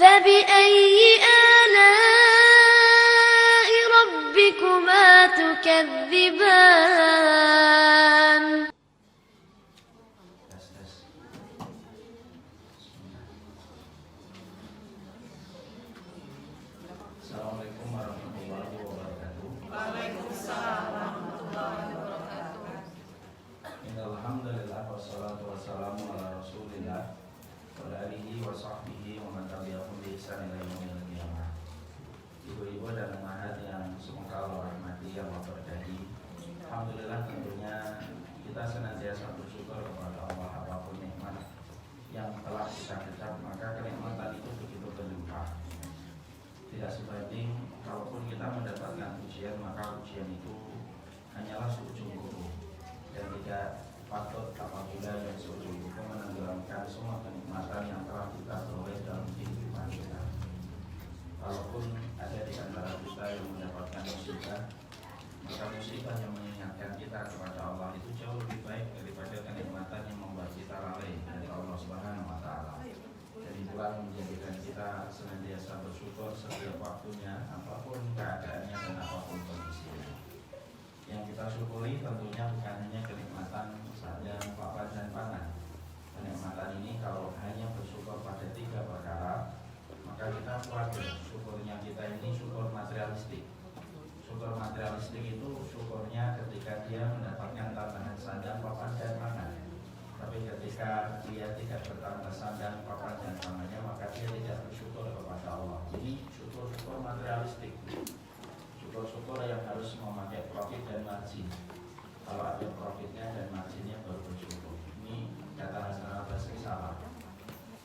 فبأي آلاء ربكما تكذبان Assalamualaikum warahmatullahi wabarakatuh. Waalaikumsalam warahmatullahi wabarakatuh. Alhamdulillah wassalatu wassalamu ala Rasulillah wa ala alihi wa sahbihi wa man tabi'ahum bi ihsan ila yaumil qiyamah. Ibu-ibu dan umahat yang semoga Allah rahmati, Allah berkahi. Alhamdulillah, tentunya kita senantiasa bersyukur kepada Allah apapun nikmat yang telah kita ucap, maka kenikmatan itu begitu berlimpah. Tidak sebanding kalaupun kita mendapatkan ujian, maka ujian itu hanyalah seujung kuku dan tidak patut apabila yang seujung kuku menenggelamkan semua kenikmatan yang telah kita peroleh dalam kehidupan kita. Walaupun ada di antara kita yang mendapatkan musibah, maka musibah yang mengingatkan kita kepada Allah itu jauh lebih baik daripada kenikmatan yang membuat kita lalai dari Allah Subhanahu wa Ta'ala. Dan itulah menjadikan kita senantiasa bersyukur setiap waktunya, apapun keadaannya dan apapun kondisinya. Yang kita syukuri tentunya bukan hanya kenikmatan saja papan dan pangan. Kenikmatan ini kalau hanya bersyukur pada 3 perkara, maka kita wajar. Syukurnya kita ini syukur materialistik. Syukur materialistik itu syukurnya ketika dia mendapatkan tambahan sandang, papan dan pangan. Tapi ketika dia tidak bertambah sandang, papan dan pangannya, maka dia tidak bersyukur kepada Allah. Ini syukur-syukur materialistik, syukur-syukur yang harus memakai profit dan margin. Kalau ada profitnya dan marginnya baru bersyukur. Ini kata Hasan al-Basri salah.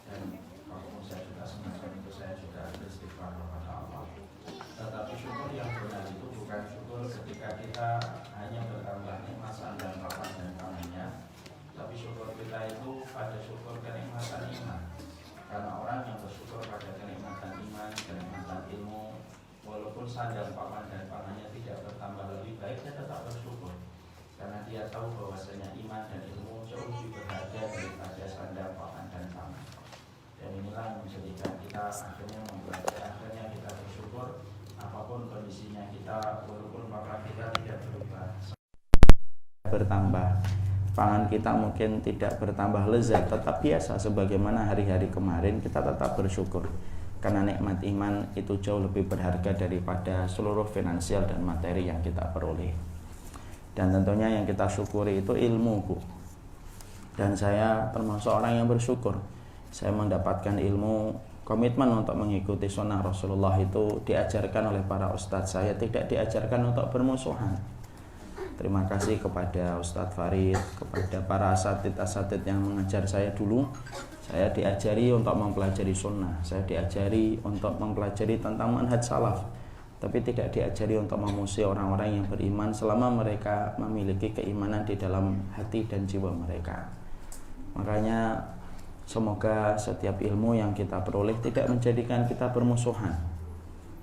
Dan kalau saya juga semacam itu, saya juga beristighfar kepada Allah. Tetapi syukur yang benar itu bukan syukur ketika kita hanya bertambah nikmat sandang, papan dan pangannya, tapi syukur kita itu pada syukur kenikmatan iman. Karena orang yang bersyukur pada kenikmatan iman, kenikmatan ilmu, walaupun sandang, papan dan pangannya tidak bertambah lebih baik, dia tetap bersyukur. Karena dia tahu bahwasanya iman dan ilmu jauh lebih berharga daripada sandang, papan dan pangan. Dan inilah yang menjadikan kita akhirnya mempelajari, akhirnya kita bersyukur apapun kondisinya kita, walaupun papan kita tidak berubah bertambah, pangan kita mungkin tidak bertambah lezat, tetap biasa sebagaimana hari-hari kemarin, kita tetap bersyukur karena nikmat iman itu jauh lebih berharga daripada seluruh finansial dan materi yang kita peroleh. Dan tentunya yang kita syukuri itu ilmu, Bu. Dan saya termasuk orang yang bersyukur. Saya mendapatkan ilmu, komitmen untuk mengikuti sunnah Rasulullah itu diajarkan oleh para ustadz. Saya tidak diajarkan untuk bermusuhan. Terima kasih kepada Ustadz Farid, kepada para asatid yang mengajar saya dulu. Saya diajari untuk mempelajari sunnah, saya diajari untuk mempelajari tentang manhaj salaf, tapi tidak diajari untuk memusuhi orang-orang yang beriman selama mereka memiliki keimanan di dalam hati dan jiwa mereka. Makanya semoga setiap ilmu yang kita peroleh tidak menjadikan kita bermusuhan,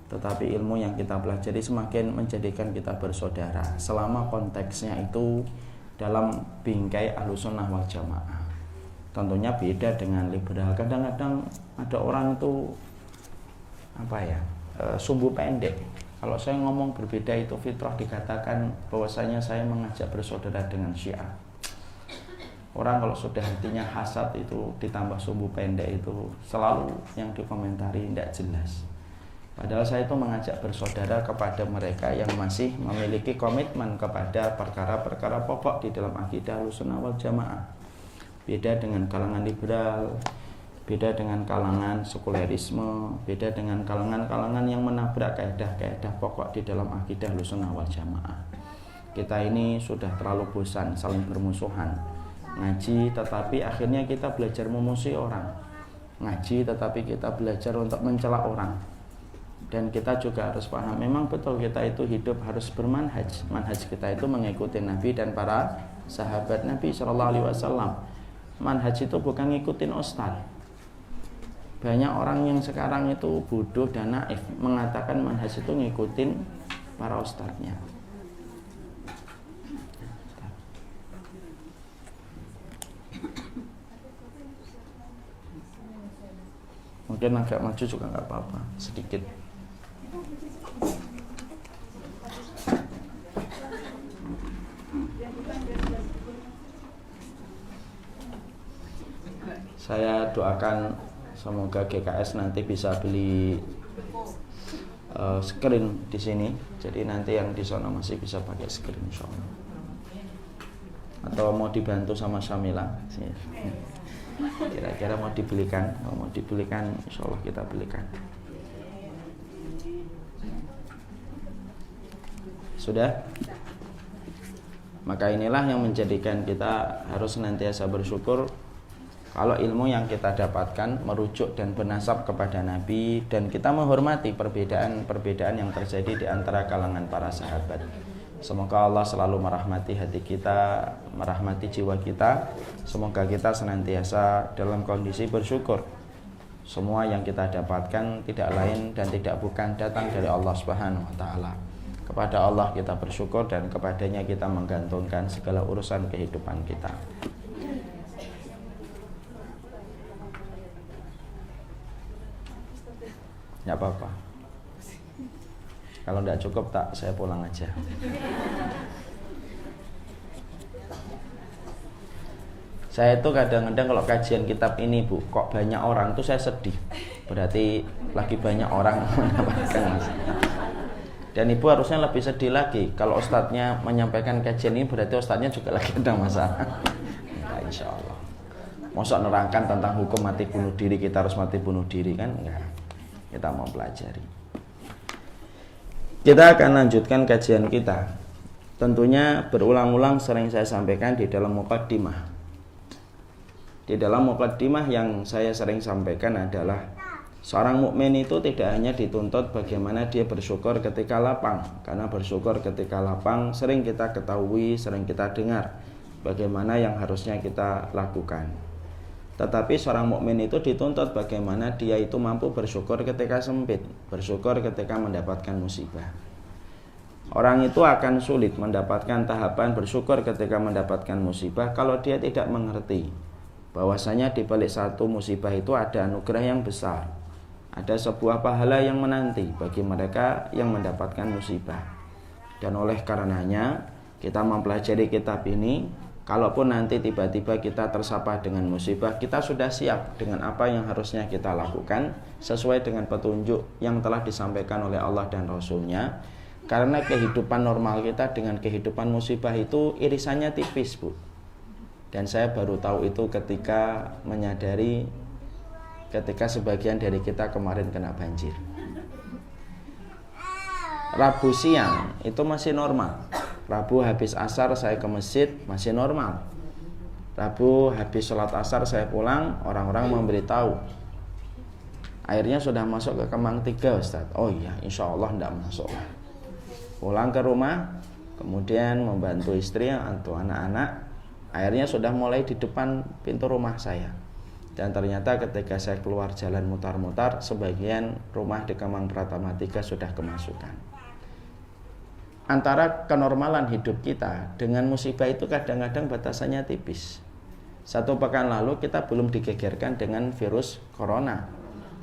tetapi ilmu yang kita pelajari semakin menjadikan kita bersaudara selama konteksnya itu dalam bingkai Ahlussunnah wal Jamaah. Tentunya beda dengan liberal. Kadang-kadang ada orang itu sumbu pendek. Kalau saya ngomong berbeda itu fitrah, dikatakan bahwasanya saya mengajak bersaudara dengan Syiah. Orang kalau sudah hatinya hasad itu ditambah sumbu pendek itu selalu yang dikomentari tidak jelas. Padahal saya itu mengajak bersaudara kepada mereka yang masih memiliki komitmen kepada perkara-perkara pokok di dalam akidah Ahlussunnah wal Jamaah. Beda dengan kalangan liberal, beda dengan kalangan sekulerisme, beda dengan kalangan-kalangan yang menabrak kaidah-kaidah pokok di dalam akidah Ahlussunnah wal Jamaah. Kita ini sudah terlalu bosan saling bermusuhan. Ngaji tetapi akhirnya kita belajar memusuhi orang. Ngaji tetapi kita belajar untuk mencela orang. Dan kita juga harus paham, memang betul kita itu hidup harus bermanhaj. Manhaj kita itu mengikuti Nabi dan para sahabat Nabi SAW. Manhaj itu bukan ngikutin ustaz. Banyak orang yang sekarang itu bodoh dan naif mengatakan manhaj itu ngikutin para ustadznya. Mungkin agak maju juga nggak apa-apa, sedikit. Saya doakan semoga GKS nanti bisa beli screen di sini. Jadi nanti yang di sana masih bisa pakai screen insyaallah. Atau mau dibantu sama Syamila? Kira-kira mau dibelikan? Kalau mau dibelikan, insyaallah kita belikan. Sudah? Maka inilah yang menjadikan kita harus senantiasa bersyukur kalau ilmu yang kita dapatkan merujuk dan bernasab kepada Nabi, dan kita menghormati perbedaan-perbedaan yang terjadi di antara kalangan para sahabat. Semoga Allah selalu merahmati hati kita, merahmati jiwa kita. Semoga kita senantiasa dalam kondisi bersyukur. Semua yang kita dapatkan tidak lain dan tidak bukan datang dari Allah Subhanahu wa taala. Kepada Allah kita bersyukur dan kepadanya kita menggantungkan segala urusan kehidupan kita. Nggak apa-apa. Kalau nggak cukup tak, saya pulang aja. Saya itu kadang-kadang kalau kajian kitab ini Bu, kok banyak orang tuh saya sedih. Berarti lagi banyak orang mendapatkan. Dan Ibu harusnya lebih sedih lagi. Kalau ustadznya menyampaikan kajian ini berarti ustadznya juga lagi ada masalah. Nah, insya Allah. Masa nerangkan tentang hukum mati bunuh diri, kita harus mati bunuh diri kan? Enggak. Kita mau pelajari. Kita akan lanjutkan kajian kita. Tentunya berulang-ulang sering saya sampaikan di dalam muqaddimah. Di dalam muqaddimah yang saya sering sampaikan adalah seorang mukmin itu tidak hanya dituntut bagaimana dia bersyukur ketika lapang, karena bersyukur ketika lapang sering kita ketahui, sering kita dengar bagaimana yang harusnya kita lakukan. Tetapi seorang mukmin itu dituntut bagaimana dia itu mampu bersyukur ketika sempit, bersyukur ketika mendapatkan musibah. Orang itu akan sulit mendapatkan tahapan bersyukur ketika mendapatkan musibah kalau dia tidak mengerti bahwasanya di balik satu musibah itu ada anugerah yang besar, ada sebuah pahala yang menanti bagi mereka yang mendapatkan musibah. Dan oleh karenanya kita mempelajari kitab ini. Kalaupun nanti tiba-tiba kita tersapa dengan musibah, kita sudah siap dengan apa yang harusnya kita lakukan sesuai dengan petunjuk yang telah disampaikan oleh Allah dan Rasul-Nya. Karena kehidupan normal kita dengan kehidupan musibah itu irisannya tipis Bu. Dan saya baru tahu itu ketika menyadari ketika sebagian dari kita kemarin kena banjir. Rabu siang itu masih normal. Rabu habis asar saya ke masjid masih normal. Rabu habis sholat asar saya pulang, orang-orang memberitahu airnya sudah masuk ke Kemang 3 Ustaz. Oh iya, insya Allah tidak masuk. Pulang ke rumah, kemudian membantu istri atau anak-anak, airnya sudah mulai di depan pintu rumah saya. Dan ternyata ketika saya keluar jalan mutar-mutar, sebagian rumah di Kemang Pratama 3 sudah kemasukan. Antara kenormalan hidup kita dengan musibah itu kadang-kadang batasannya tipis. 1 pekan lalu kita belum digegerkan dengan virus corona,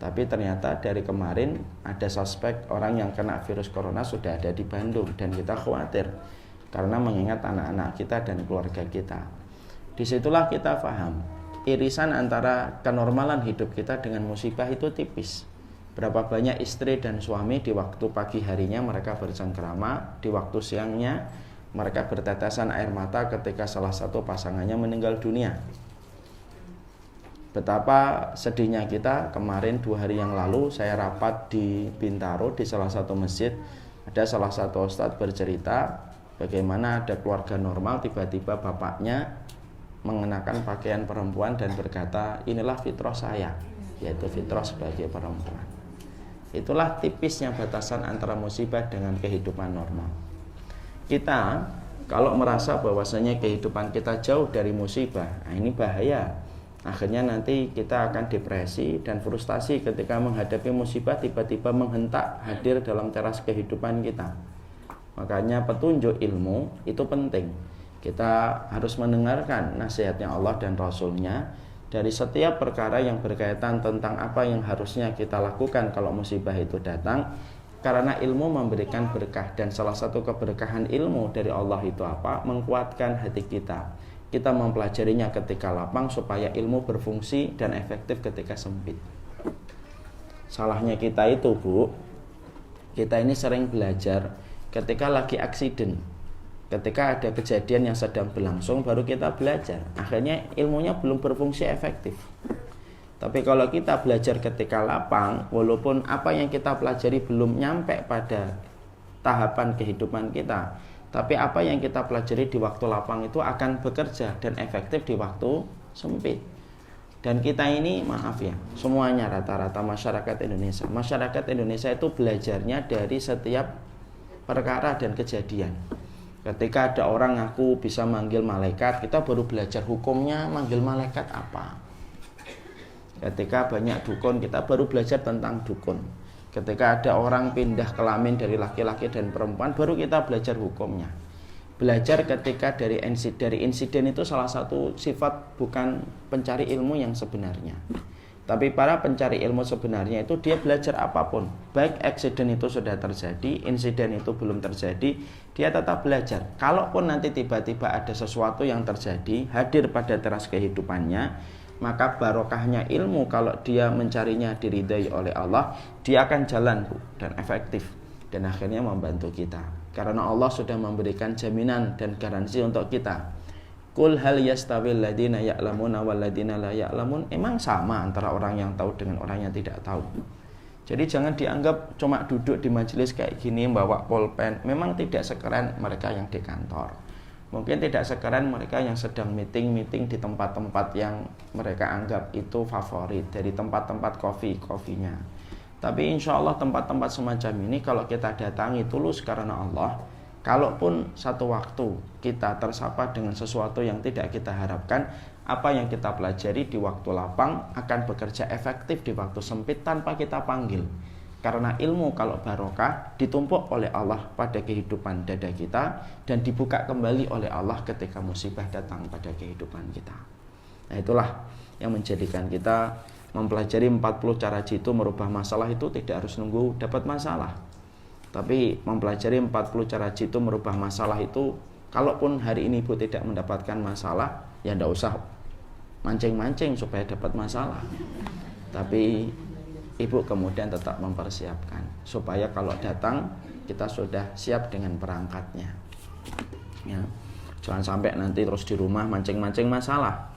tapi ternyata dari kemarin ada suspek orang yang kena virus corona sudah ada di Bandung, dan kita khawatir karena mengingat anak-anak kita dan keluarga kita. Disitulah kita paham irisan antara kenormalan hidup kita dengan musibah itu tipis. Berapa banyak istri dan suami di waktu pagi harinya mereka bercengkrama, di waktu siangnya mereka bertetesan air mata ketika salah satu pasangannya meninggal dunia. Betapa sedihnya kita kemarin 2 hari yang lalu saya rapat di Bintaro di salah satu masjid. Ada salah satu ustadz bercerita bagaimana ada keluarga normal tiba-tiba bapaknya mengenakan pakaian perempuan dan berkata, inilah fitrah saya, yaitu fitrah sebagai perempuan. Itulah tipisnya batasan antara musibah dengan kehidupan normal. Kita kalau merasa bahwasanya kehidupan kita jauh dari musibah, nah ini bahaya. Akhirnya nanti kita akan depresi dan frustasi ketika menghadapi musibah tiba-tiba menghentak hadir dalam teras kehidupan kita. Makanya petunjuk ilmu itu penting. Kita harus mendengarkan nasihatnya Allah dan Rasul-Nya. dari setiap perkara yang berkaitan tentang apa yang harusnya kita lakukan kalau musibah itu datang. Karena ilmu memberikan berkah, dan salah satu keberkahan ilmu dari Allah itu apa? Menguatkan hati kita. Kita mempelajarinya ketika lapang supaya ilmu berfungsi dan efektif ketika sempit. Salahnya kita itu, Bu, kita ini sering belajar ketika lagi aksiden. Ketika ada kejadian yang sedang berlangsung baru kita belajar. Akhirnya ilmunya belum berfungsi efektif. Tapi kalau kita belajar ketika lapang, walaupun apa yang kita pelajari belum nyampe pada tahapan kehidupan kita, tapi apa yang kita pelajari di waktu lapang itu akan bekerja dan efektif di waktu sempit. Dan kita ini, maaf ya, semuanya rata-rata masyarakat Indonesia itu belajarnya dari setiap perkara dan kejadian. Ketika ada orang ngaku bisa manggil malaikat, kita baru belajar hukumnya manggil malaikat apa. Ketika banyak dukun, kita baru belajar tentang dukun. Ketika ada orang pindah kelamin dari laki-laki dan perempuan, baru kita belajar hukumnya. Belajar ketika dari insiden itu salah satu sifat bukan pencari ilmu yang sebenarnya. Tapi para pencari ilmu sebenarnya itu dia belajar apapun. Baik eksiden itu sudah terjadi, insiden itu belum terjadi, dia tetap belajar. Kalaupun nanti tiba-tiba ada sesuatu yang terjadi, hadir pada teras kehidupannya, maka barokahnya ilmu kalau dia mencarinya diridai oleh Allah, dia akan jalan, Bu, dan efektif, dan akhirnya membantu kita. Karena Allah sudah memberikan jaminan dan garansi untuk kita. Qul hal yastawil ladina ya'lamuna wal ladina la ya'lamun. Emang sama antara orang yang tahu dengan orang yang tidak tahu. Jadi jangan dianggap cuma duduk di majelis kayak gini bawa pulpen. Memang tidak sekeren mereka yang di kantor. Mungkin tidak sekeren mereka yang sedang meeting di tempat-tempat yang mereka anggap itu favorit, dari tempat-tempat kopinya. Tapi insya Allah tempat-tempat semacam ini kalau kita datangi tulus karena Allah, kalaupun satu waktu kita tersapa dengan sesuatu yang tidak kita harapkan, apa yang kita pelajari di waktu lapang akan bekerja efektif di waktu sempit tanpa kita panggil. Karena ilmu kalau barokah ditumpuk oleh Allah pada kehidupan dada kita dan dibuka kembali oleh Allah ketika musibah datang pada kehidupan kita. Nah, itulah yang menjadikan kita mempelajari 40 cara jitu merubah masalah itu tidak harus nunggu dapat masalah. Tapi mempelajari 40 cara jitu merubah masalah itu, kalaupun hari ini Ibu tidak mendapatkan masalah, ya tidak usah mancing-mancing supaya dapat masalah. Tapi Ibu kemudian tetap mempersiapkan supaya kalau datang kita sudah siap dengan perangkatnya. Ya. Jangan sampai nanti terus di rumah mancing-mancing masalah.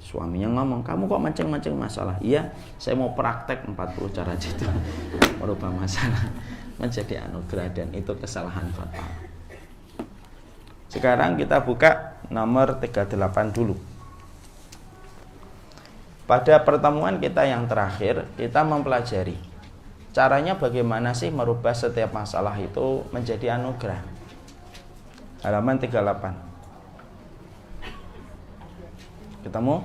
Suaminya ngomong, "Kamu kok mancing-mancing masalah?" "Iya, saya mau praktek 40 cara jitu merubah masalah menjadi anugerah," dan itu kesalahan fatal. Sekarang kita buka nomor 38 dulu. Pada pertemuan kita yang terakhir, kita mempelajari caranya bagaimana sih merubah setiap masalah itu menjadi anugerah. Halaman 38. Ketemu?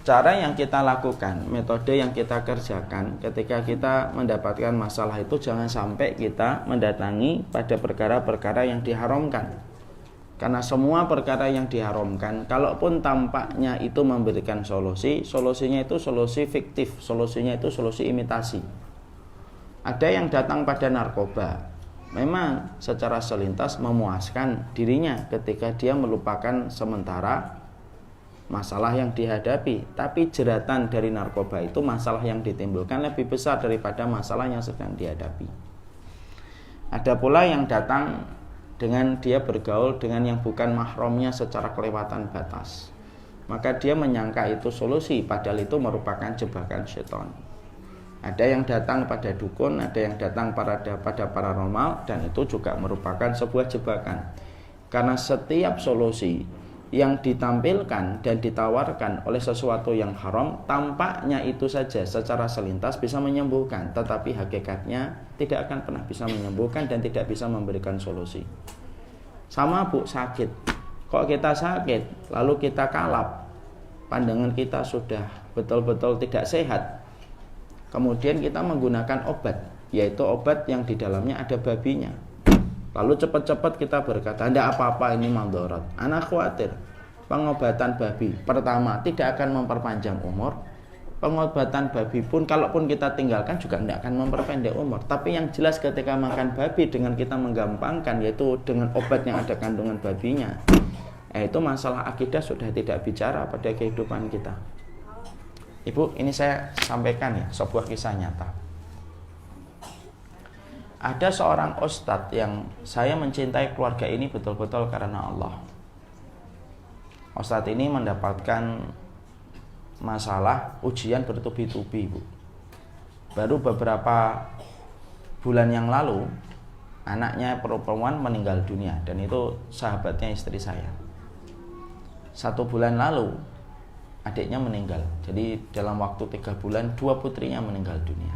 Cara yang kita lakukan, metode yang kita kerjakan ketika kita mendapatkan masalah itu, jangan sampai kita mendatangi pada perkara-perkara yang diharamkan. Karena semua perkara yang diharamkan, kalaupun tampaknya itu memberikan solusi, solusinya itu solusi fiktif, solusinya itu solusi imitasi. Ada yang datang pada narkoba, memang secara selintas memuaskan dirinya ketika dia melupakan sementara masalah yang dihadapi. Tapi jeratan dari narkoba itu, masalah yang ditimbulkan lebih besar daripada masalah yang sedang dihadapi. Ada pula yang datang dengan dia bergaul dengan yang bukan mahramnya secara kelewatan batas, maka dia menyangka itu solusi, padahal itu merupakan jebakan setan. Ada yang datang pada dukun, ada yang datang pada paranormal, dan itu juga merupakan sebuah jebakan. Karena setiap solusi yang ditampilkan dan ditawarkan oleh sesuatu yang haram, tampaknya itu saja secara selintas bisa menyembuhkan, tetapi hakikatnya tidak akan pernah bisa menyembuhkan dan tidak bisa memberikan solusi. Sama, Bu, sakit. Kok kita sakit lalu kita kalap, pandangan kita sudah betul-betul tidak sehat, kemudian kita menggunakan obat, yaitu obat yang di dalamnya ada babinya. Lalu cepat-cepat kita berkata, "Tidak apa-apa, ini mandorot, anak khawatir." pengobatan babi, pertama tidak akan memperpanjang umur. Pengobatan babi pun kalaupun kita tinggalkan juga tidak akan memperpendek umur. Tapi yang jelas ketika makan babi dengan kita menggampangkan, yaitu dengan obat yang ada kandungan babinya, itu masalah akidah sudah tidak bicara pada kehidupan kita. Ibu, ini saya sampaikan ya, sebuah kisah nyata. Ada seorang ustadz yang saya mencintai keluarga ini betul-betul karena Allah. Ustadz ini mendapatkan masalah ujian bertubi-tubi, Bu. Baru beberapa bulan yang lalu anaknya perempuan meninggal dunia, dan itu sahabatnya istri saya. 1 bulan lalu adiknya meninggal. Jadi dalam waktu 3 bulan 2 putrinya meninggal dunia.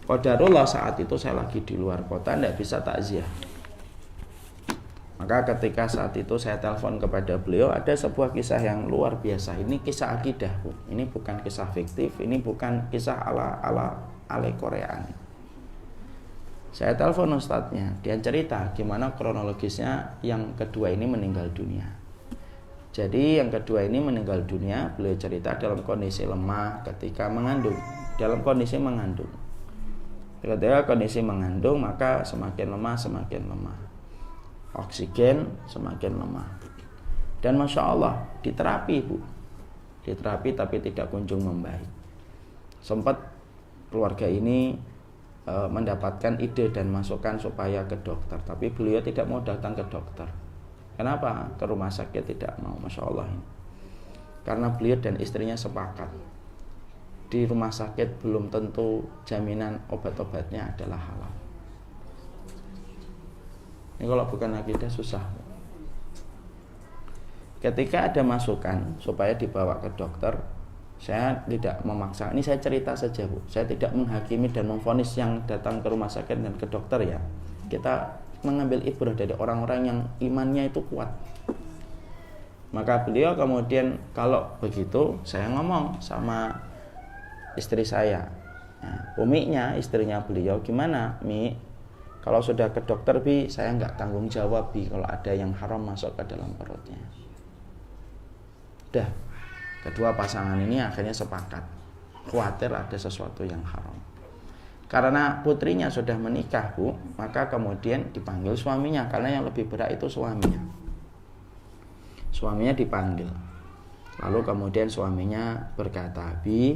Qadarullah saat itu saya lagi di luar kota, tidak bisa takziah. Maka ketika saat itu saya telepon kepada beliau, ada sebuah kisah yang luar biasa. Ini kisah akidah, Bu. Ini bukan kisah fiktif, ini bukan kisah ala Koreaan. Saya telepon ustadznya, dia cerita gimana kronologisnya yang kedua ini meninggal dunia. Jadi yang kedua ini meninggal dunia, beliau cerita dalam kondisi lemah ketika mengandung. Dalam kondisi mengandung. Ketika kondisi mengandung, maka semakin lemah. Oksigen semakin lemah. Dan Masya Allah, diterapi, Bu. Diterapi tapi tidak kunjung membaik. Sempat keluarga ini mendapatkan ide dan masukan supaya ke dokter, tapi beliau tidak mau datang ke dokter. Kenapa? Ke rumah sakit tidak mau, Masya Allah ini. Karena beliau dan istrinya sepakat, di rumah sakit belum tentu jaminan obat-obatnya adalah halal. Ini kalau bukan akidah susah. Ketika ada masukan supaya dibawa ke dokter, saya tidak memaksa. Ini saya cerita saja, Bu. Saya tidak menghakimi dan memvonis yang datang ke rumah sakit dan ke dokter ya. Kita mengambil ibrah dari orang-orang yang imannya itu kuat. Maka beliau kemudian, kalau begitu saya ngomong sama istri saya, nah, uminya, istrinya beliau, gimana Mi, kalau sudah ke dokter Bi, saya nggak tanggung jawab Bi kalau ada yang haram masuk ke dalam perutnya. Dah, kedua pasangan ini akhirnya sepakat, khawatir ada sesuatu yang haram. Karena putrinya sudah menikah, Bu, maka kemudian dipanggil suaminya, karena yang lebih berat itu suaminya. Suaminya dipanggil, lalu kemudian suaminya berkata, Bi,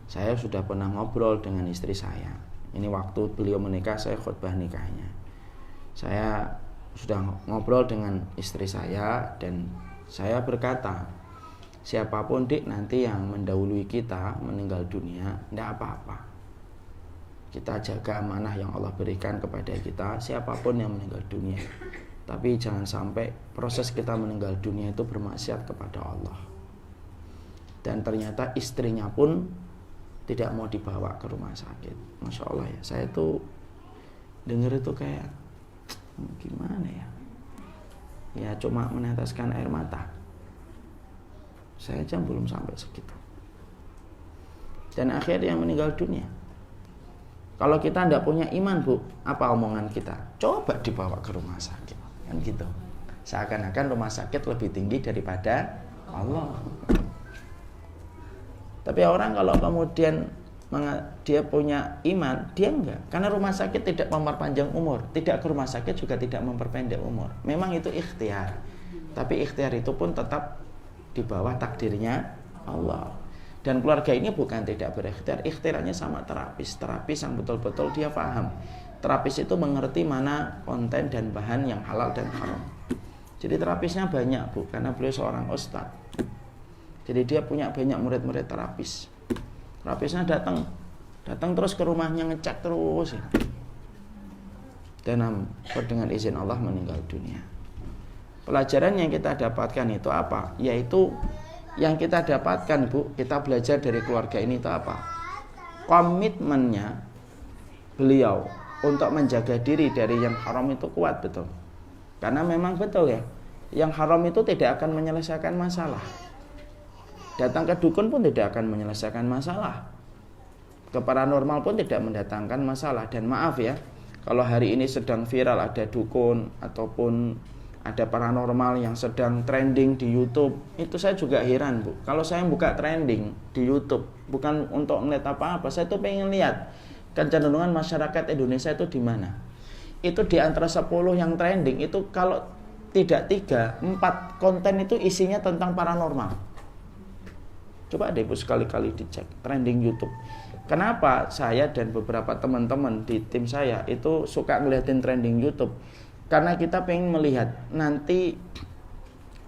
saya sudah pernah ngobrol dengan istri saya. Ini waktu beliau menikah, saya khutbah nikahnya. Saya sudah ngobrol dengan istri saya dan saya berkata, siapapun Dik nanti yang mendahului kita meninggal dunia, tidak apa-apa. Kita jaga amanah yang Allah berikan kepada kita, siapapun yang meninggal dunia. Tapi jangan sampai proses kita meninggal dunia itu bermaksiat kepada Allah. Dan ternyata istrinya pun tidak mau dibawa ke rumah sakit. Masya Allah ya, saya tuh dengar itu kayak gimana ya, ya cuma meneteskan air mata. Saya aja belum sampai segitu. Dan akhirnya meninggal dunia. Kalau kita tidak punya iman, Bu, apa omongan kita? Coba dibawa ke rumah sakit, kan gitu. Seakan-akan rumah sakit lebih tinggi daripada Allah. Tapi orang kalau kemudian dia punya iman, dia enggak. Karena rumah sakit tidak memperpanjang umur, tidak ke rumah sakit juga tidak memperpendek umur. Memang itu ikhtiar. Tapi ikhtiar itu pun tetap di bawah takdirnya Allah. Dan keluarga ini bukan tidak berikhtiar, ikhtiarnya sama terapis yang betul-betul dia paham. Terapis itu mengerti mana konten dan bahan yang halal dan haram. Jadi terapisnya banyak, Bu, karena beliau seorang ustadz. Jadi dia punya banyak murid-murid terapis. Terapisnya datang terus ke rumahnya, ngecek terus ya. Dan dengan izin Allah meninggal dunia. Pelajaran yang kita dapatkan itu apa? Yaitu yang kita dapatkan, Bu, kita belajar dari keluarga ini itu apa? Komitmennya beliau untuk menjaga diri dari yang haram itu kuat, betul. Karena memang betul ya, yang haram itu tidak akan menyelesaikan masalah. Datang ke dukun pun tidak akan menyelesaikan masalah. Ke paranormal pun tidak mendatangkan masalah. Dan maaf ya, kalau hari ini sedang viral ada dukun ataupun ada paranormal yang sedang trending di YouTube, itu saya juga heran, Bu. Kalau saya buka trending di YouTube, bukan untuk melihat apa-apa, saya tuh pengen lihat kecenderungan masyarakat Indonesia itu di mana. Itu di antara 10 yang trending, itu kalau tidak 3, 4 konten itu isinya tentang paranormal. Coba deh Bu sekali-kali dicek trending YouTube. Kenapa saya dan beberapa teman-teman di tim saya itu suka ngeliatin trending YouTube? Karena kita pengen melihat nanti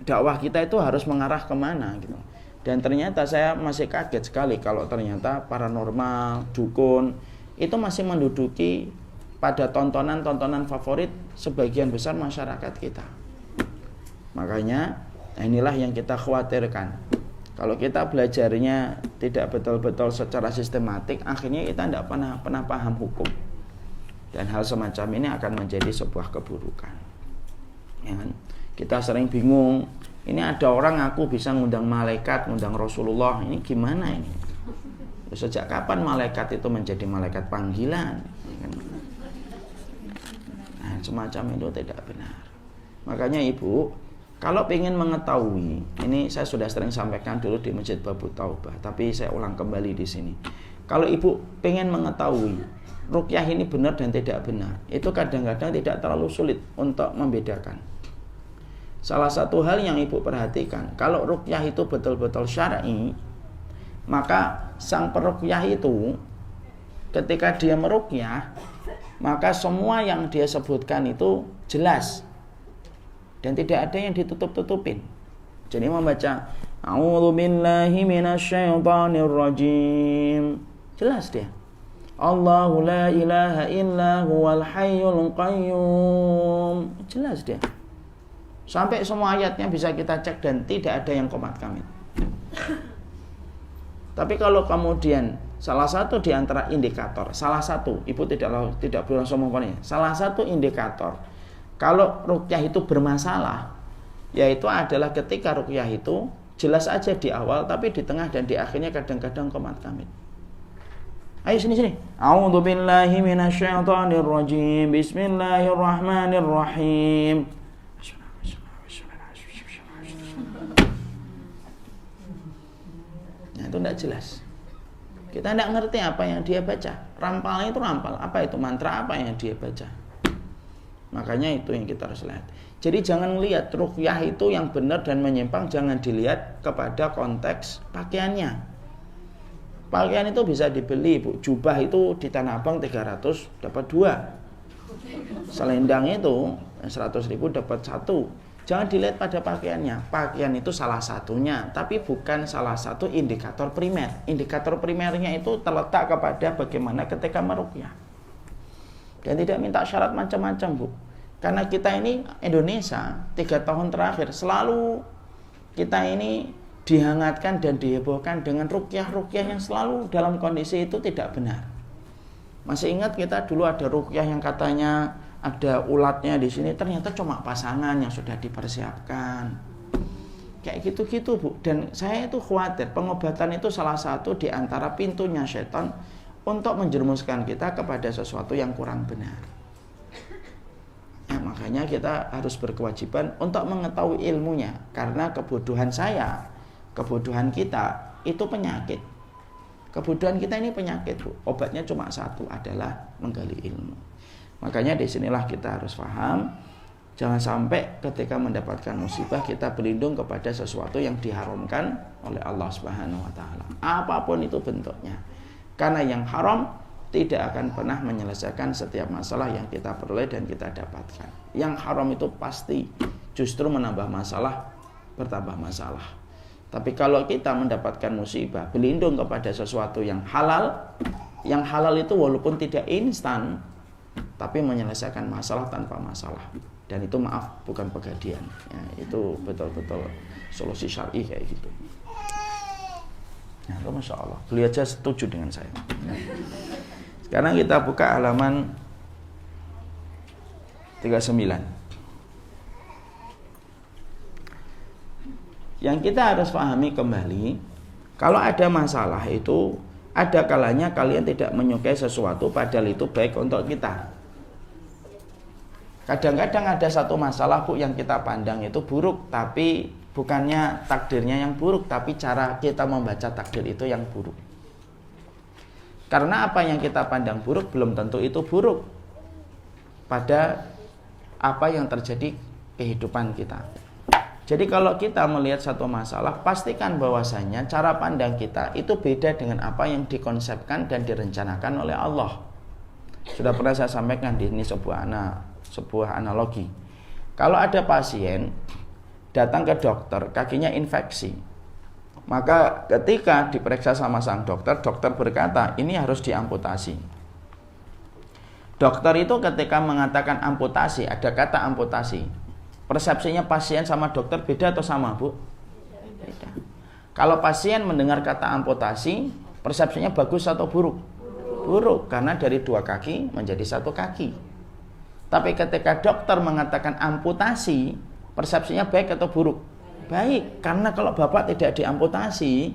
dakwah kita itu harus mengarah kemana gitu. Dan ternyata saya masih kaget sekali kalau ternyata paranormal, dukun itu masih menduduki pada tontonan-tontonan favorit sebagian besar masyarakat kita. Makanya inilah yang kita khawatirkan. Kalau kita belajarnya tidak betul-betul secara sistematik, akhirnya kita tidak pernah paham hukum. Dan hal semacam ini akan menjadi sebuah keburukan. Ya kan? Kita sering bingung, ini ada orang ngaku bisa ngundang malaikat, ngundang Rasulullah, ini gimana ini? Sejak kapan malaikat itu menjadi malaikat panggilan? Nah, semacam itu tidak benar. Makanya Ibu, kalau ingin mengetahui, ini saya sudah sering sampaikan dulu di Masjid Babu Taubah, tapi saya ulang kembali di sini. Kalau Ibu ingin mengetahui ruqyah ini benar dan tidak benar, itu kadang-kadang tidak terlalu sulit untuk membedakan. Salah satu hal yang Ibu perhatikan, kalau ruqyah itu betul-betul syar'i, maka sang peruqyah itu ketika dia meruqyah, maka semua yang dia sebutkan itu jelas dan tidak ada yang ditutup-tutupin. Jadi membaca A'udzubillahi minasyaitonirrajim, jelas dia. Allahu la ilaha illa huwal hayyul qayyum, jelas dia. Sampai semua ayatnya bisa kita cek dan tidak ada yang komat kamit. Tapi kalau kemudian salah satu di antara indikator, salah satu, Ibu tidak perlu langsung mengkonnya, salah satu indikator kalau ruqyah itu bermasalah, yaitu adalah ketika ruqyah itu jelas aja di awal, tapi di tengah dan di akhirnya kadang-kadang komat kamit. Ayo sini. A'udzubillahi minasyaitonirrajim. Bismillahirrahmanirrahim. Nah, itu tidak jelas. Kita tidak ngerti apa yang dia baca. Rampalnya itu rampal. Apa itu mantra apa yang dia baca? Makanya itu yang kita harus lihat. Jadi jangan lihat ruqyah itu yang benar dan menyimpang, jangan dilihat kepada konteks pakaiannya. Pakaian itu bisa dibeli, Bu. Jubah itu di Tanah Abang 300 dapat 2. Selendang itu 100.000 dapat 1. Jangan dilihat pada pakaiannya. Pakaian itu salah satunya, tapi bukan salah satu indikator primer. Indikator primernya itu terletak kepada bagaimana ketika meruqyah. Dan tidak minta syarat macam-macam, Bu. Karena kita ini Indonesia 3 tahun terakhir selalu kita ini dihangatkan dan dihebohkan dengan ruqyah-ruqyah yang selalu dalam kondisi itu tidak benar. Masih ingat kita dulu ada ruqyah yang katanya ada ulatnya di sini, ternyata cuma pasangan yang sudah dipersiapkan. Kayak gitu-gitu, Bu. Dan saya itu khawatir pengobatan itu salah satu di antara pintunya setan untuk menjerumuskan kita kepada sesuatu yang kurang benar. Nah, makanya kita harus berkewajiban untuk mengetahui ilmunya, karena kebodohan kita itu penyakit. Kebodohan kita ini penyakit, Bu. Obatnya cuma satu, adalah menggali ilmu. Makanya disinilah kita harus paham, jangan sampai ketika mendapatkan musibah kita berlindung kepada sesuatu yang diharamkan oleh Allah Subhanahu wa taala. Apapun itu bentuknya. Karena yang haram tidak akan pernah menyelesaikan setiap masalah yang kita peroleh dan kita dapatkan. Yang haram itu pasti justru menambah masalah, bertambah masalah. Tapi kalau kita mendapatkan musibah, berlindung kepada sesuatu yang halal itu walaupun tidak instan, tapi menyelesaikan masalah tanpa masalah. Dan itu maaf, bukan pegadian. Ya, itu betul-betul solusi syar'i kayak gitu. Ya, Masya Allah, beliau aja setuju dengan saya. Ya. Sekarang kita buka halaman 39. Yang kita harus pahami kembali, kalau ada masalah itu, ada kalanya kalian tidak menyukai sesuatu padahal itu baik untuk kita. Kadang-kadang ada satu masalah Bu yang kita pandang itu buruk, tapi bukannya takdirnya yang buruk, tapi cara kita membaca takdir itu yang buruk. Karena apa yang kita pandang buruk belum tentu itu buruk pada apa yang terjadi kehidupan kita. Jadi kalau kita melihat satu masalah, pastikan bahwasanya cara pandang kita itu beda dengan apa yang dikonsepkan dan direncanakan oleh Allah. Sudah pernah saya sampaikan di ini sebuah analogi. Kalau ada pasien datang ke dokter, kakinya infeksi, maka ketika diperiksa sama sang dokter, dokter berkata ini harus diamputasi. Dokter itu ketika mengatakan amputasi, ada kata amputasi, persepsinya pasien sama dokter beda atau sama, Bu? Beda. Kalau pasien mendengar kata amputasi, persepsinya bagus atau buruk? Buruk, karena dari 2 kaki menjadi 1 kaki. Tapi ketika dokter mengatakan amputasi, persepsinya baik atau buruk? Baik, karena kalau Bapak tidak diamputasi,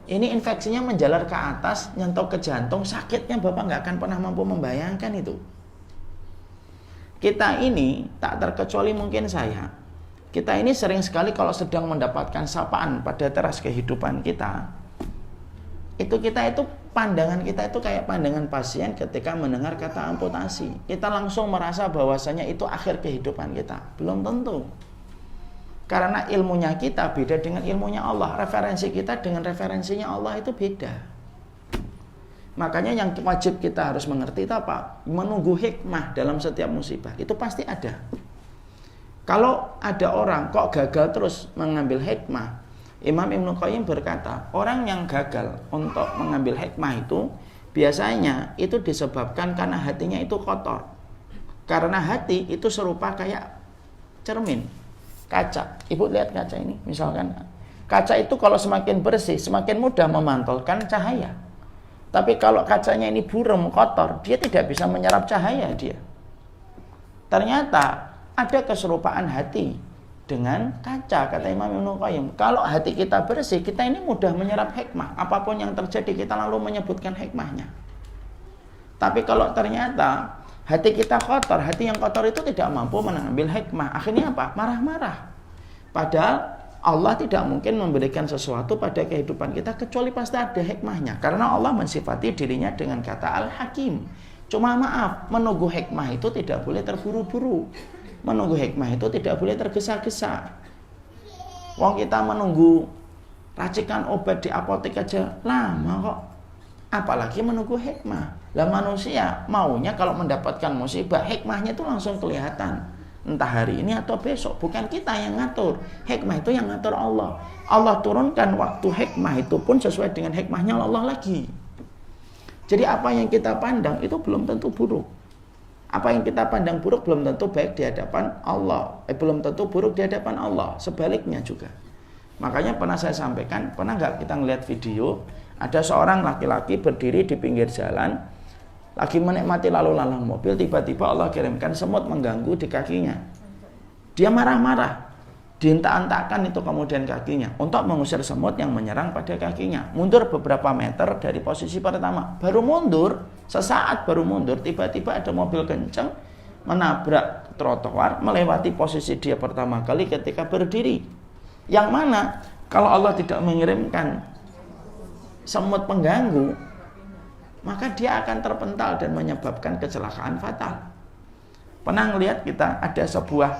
ini infeksinya menjalar ke atas, nyentuh ke jantung, sakitnya Bapak nggak akan pernah mampu membayangkan itu. Kita ini tak terkecuali mungkin saya. Kita ini sering sekali kalau sedang mendapatkan sapaan pada teras kehidupan kita, itu pandangan kita itu kayak pandangan pasien ketika mendengar kata amputasi. Kita langsung merasa bahwasanya itu akhir kehidupan kita. Belum tentu. Karena ilmunya kita beda dengan ilmunya Allah. Referensi kita dengan referensinya Allah itu beda. Makanya yang wajib kita harus mengerti itu apa? Menunggu hikmah dalam setiap musibah. Itu pasti ada. Kalau ada orang kok gagal terus mengambil hikmah, Imam Ibnu Qayyim berkata, orang yang gagal untuk mengambil hikmah itu biasanya itu disebabkan karena hatinya itu kotor. Karena hati itu serupa kayak cermin, kaca. Ibu lihat kaca ini, misalkan. Kaca itu kalau semakin bersih, semakin mudah memantulkan cahaya. Tapi kalau kacanya ini buram, kotor, dia tidak bisa menyerap cahaya dia. Ternyata ada keserupaan hati dengan kaca, kata Imam Ibnu Qayyim. Kalau hati kita bersih, kita ini mudah menyerap hikmah. Apapun yang terjadi, kita lalu menyebutkan hikmahnya. Tapi kalau ternyata hati kita kotor, hati yang kotor itu tidak mampu mengambil hikmah. Akhirnya apa? Marah-marah. Padahal Allah tidak mungkin memberikan sesuatu pada kehidupan kita kecuali pasti ada hikmahnya. Karena Allah mensifati dirinya dengan kata Al-Hakim. Cuma maaf, menunggu hikmah itu tidak boleh terburu-buru. Menunggu hikmah itu tidak boleh tergesa-gesa. Wong kita menunggu racikan obat di apotek aja lama kok. Apalagi menunggu hikmah. Lah manusia maunya kalau mendapatkan musibah, hikmahnya itu langsung kelihatan. Entah hari ini atau besok. Bukan kita yang ngatur. Hikmah itu yang ngatur Allah. Allah turunkan waktu hikmah itu pun sesuai dengan hikmahnya Allah lagi. Jadi apa yang kita pandang itu belum tentu buruk. Apa yang kita pandang buruk belum tentu baik di hadapan Allah. Belum tentu buruk di hadapan Allah. Sebaliknya juga. Makanya pernah saya sampaikan, pernah nggak kita ngeliat video, ada seorang laki-laki berdiri di pinggir jalan, lagi menikmati lalu lalang mobil, tiba-tiba Allah kirimkan semut mengganggu di kakinya. Dia marah-marah, dihentak-hentakkan itu kemudian kakinya untuk mengusir semut yang menyerang pada kakinya. Mundur beberapa meter dari posisi pertama, baru mundur, sesaat baru mundur, tiba-tiba ada mobil kencang menabrak trotoar, melewati posisi dia pertama kali ketika berdiri. Yang mana kalau Allah tidak mengirimkan semut pengganggu, maka dia akan terpental dan menyebabkan kecelakaan fatal. Pernah ngelihat kita ada sebuah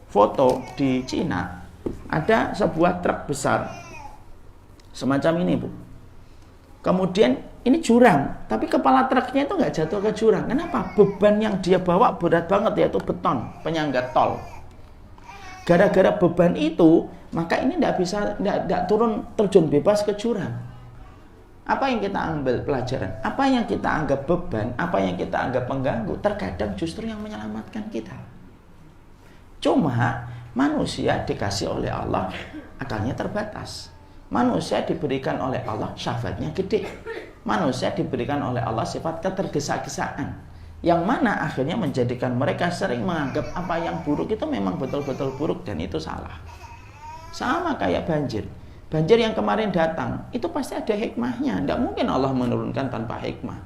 foto di Cina, ada sebuah truk besar semacam ini, Bu. Kemudian ini jurang, tapi kepala truknya itu nggak jatuh ke jurang. Kenapa? Beban yang dia bawa berat banget, yaitu beton penyangga tol. Gara-gara beban itu, maka ini nggak turun terjun bebas ke jurang. Apa yang kita ambil pelajaran? Apa yang kita anggap beban? Apa yang kita anggap pengganggu? Terkadang justru yang menyelamatkan kita. Cuma manusia dikasih oleh Allah akalnya terbatas. Manusia diberikan oleh Allah syahwatnya gede. Manusia diberikan oleh Allah sifat ketergesa-gesaan, yang mana akhirnya menjadikan mereka sering menganggap apa yang buruk itu memang betul-betul buruk, dan itu salah. Sama kayak banjir. Banjir yang kemarin datang, itu pasti ada hikmahnya. Tidak mungkin Allah menurunkan tanpa hikmah.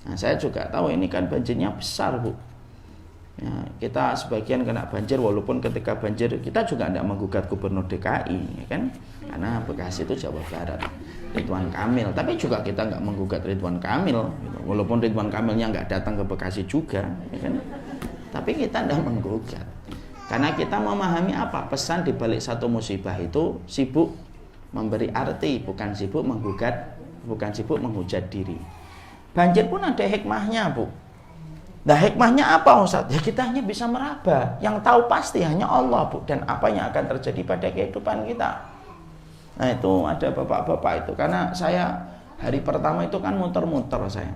Nah, saya juga tahu ini kan banjirnya besar, Bu. Ya, kita sebagian kena banjir, walaupun ketika banjir kita juga tidak menggugat gubernur DKI, ya kan? Karena Bekasi itu Jawa Barat, Ridwan Kamil. Tapi juga kita nggak menggugat Ridwan Kamil, gitu. Walaupun Ridwan Kamilnya nggak datang ke Bekasi juga, ya kan? Tapi kita tidak menggugat, karena kita memahami apa pesan di balik satu musibah itu sibuk memberi arti, bukan sibuk menggugat, bukan sibuk menghujat diri. Banjir pun ada hikmahnya, Bu. Nah, hikmahnya apa, Ustaz? Ya kita hanya bisa meraba. Yang tahu pasti hanya Allah, Bu. Dan apa yang akan terjadi pada kehidupan kita. Nah, itu ada bapak-bapak itu. Karena saya hari pertama itu kan muter-muter saya.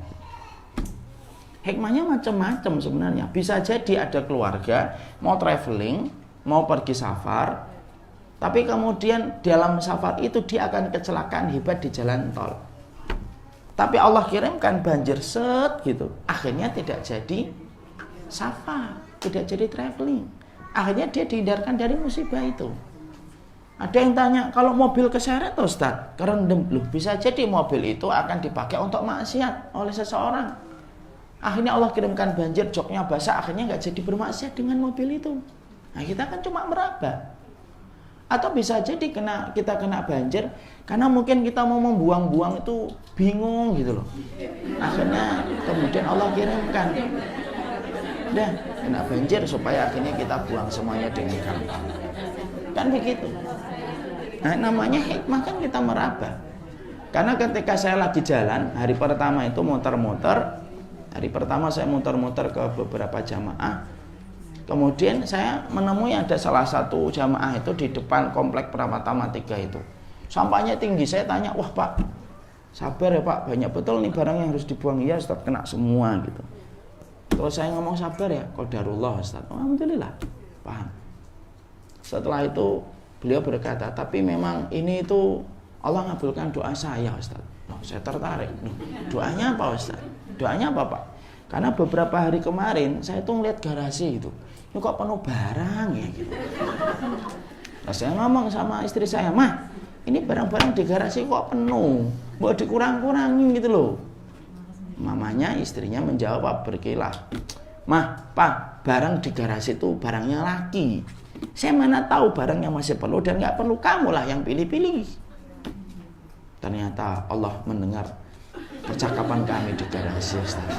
Hikmahnya macam-macam sebenarnya. Bisa jadi ada keluarga mau traveling, mau pergi safar, tapi kemudian dalam safar itu dia akan kecelakaan hebat di jalan tol. Tapi Allah kirimkan banjir set gitu. Akhirnya tidak jadi safar, tidak jadi traveling. Akhirnya dia dihindarkan dari musibah itu. Ada yang tanya, kalau mobil keseret Ustaz, kerendam, loh bisa jadi mobil itu akan dipakai untuk maksiat oleh seseorang. Akhirnya Allah kirimkan banjir, joknya basah, akhirnya nggak jadi bermaksiat dengan mobil itu. Nah, kita kan cuma meraba. Atau bisa jadi kita kena banjir karena mungkin kita mau membuang-buang itu bingung gitu loh. Akhirnya kemudian Allah kirimkan, dah kena banjir supaya akhirnya kita buang semuanya dengan gampang. Kan begitu. Nah, namanya hikmah kan kita meraba. Karena ketika saya lagi jalan hari pertama itu muter-muter, hari pertama saya muter-muter ke beberapa jamaah. Kemudian saya menemui ada salah satu jamaah itu di depan komplek Pratama 3 itu. Sampahnya tinggi, saya tanya, wah Pak, sabar ya Pak, banyak betul nih barang yang harus dibuang. Ya Ustaz, kena semua gitu. Terus saya ngomong sabar ya, qadarullah Ustaz. Alhamdulillah, paham. Setelah itu beliau berkata, tapi memang ini itu Allah ngabulkan doa saya Ustaz. Loh, saya tertarik. Loh, doanya apa Ustaz? Doanya apa Pak? Karena beberapa hari kemarin saya tuh ngeliat garasi itu. Ini kok penuh barang ya gitu. Nah, saya ngomong sama istri saya, Mah, ini barang-barang di garasi kok penuh, mau dikurang-kurangin gitu loh. Mamanya istrinya menjawab berkilah, Mah, Pak, barang di garasi itu barangnya laki. Saya mana tahu barang yang masih perlu dan nggak perlu, kamulah yang pilih-pilih. Ternyata Allah mendengar percakapan kami di garasi, Ustaz.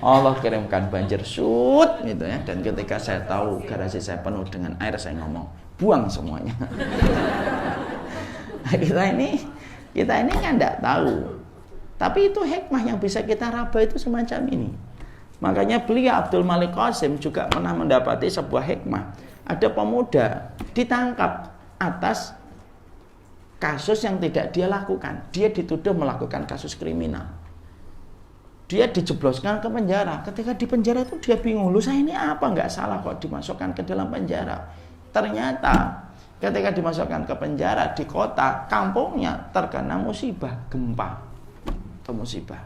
Allah kirimkan banjir sud gitu ya, dan ketika saya tahu garasi saya penuh dengan air, saya ngomong buang semuanya. Nah, kita ini kan tidak tahu, tapi itu hikmah yang bisa kita raba itu semacam ini. Makanya beliau Abdul Malik Qasim juga pernah mendapati sebuah hikmah. Ada pemuda ditangkap atas kasus yang tidak dia lakukan. Dia dituduh melakukan kasus kriminal. Dia dijebloskan ke penjara. Ketika di penjara itu dia bingung, loh saya ini apa nggak salah kok dimasukkan ke dalam penjara. Ternyata ketika dimasukkan ke penjara di kota, kampungnya terkena musibah gempa atau musibah.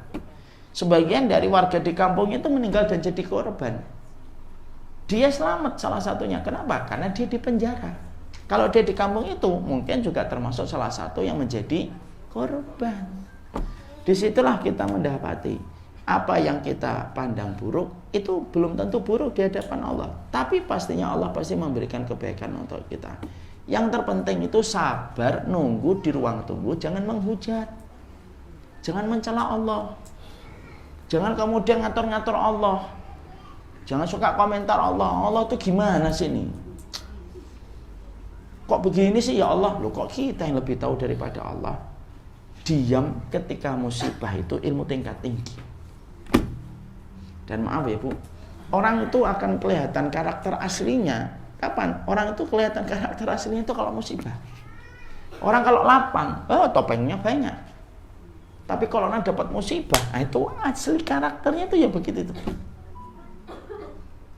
Sebagian dari warga di kampung itu meninggal dan jadi korban. Dia selamat salah satunya. Kenapa? Karena dia di penjara. Kalau dia di kampung itu mungkin juga termasuk salah satu yang menjadi korban. Disitulah kita mendapati apa yang kita pandang buruk itu belum tentu buruk di hadapan Allah. Tapi pastinya Allah pasti memberikan kebaikan untuk kita. Yang terpenting itu sabar, nunggu di ruang tunggu, jangan menghujat. Jangan mencela Allah. Jangan kemudian ngatur-ngatur Allah. Jangan suka komentar Allah. Allah itu gimana sih ini? Kok begini sih ya Allah? Loh, kok kita yang lebih tahu daripada Allah? Diam ketika musibah itu ilmu tingkat tinggi. Dan maaf ya Bu, orang itu akan kelihatan karakter aslinya kapan? Orang itu kelihatan karakter aslinya itu kalau musibah. Orang kalau lapang, topengnya banyak. Tapi kalau orang dapat musibah, nah itu asli karakternya itu ya begitu itu.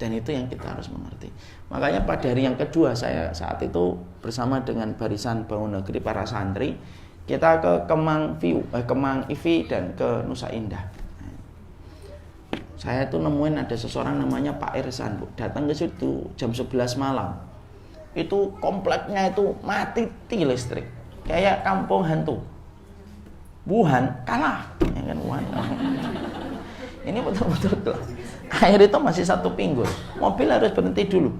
Dan itu yang kita harus mengerti. Makanya pada hari yang kedua saya saat itu bersama dengan barisan Bangun Negeri para santri, kita ke Kemang Ivi dan ke Nusa Indah. Saya tuh nemuin ada seseorang namanya Pak Irsan, Bu. Datang ke situ jam 11 malam. Itu kompleknya itu mati listrik. Kayak kampung hantu. Wuhan kalah, ya kan Wuhan. Ini betul-betul air itu masih 1 pinggul. Mobil harus berhenti dulu.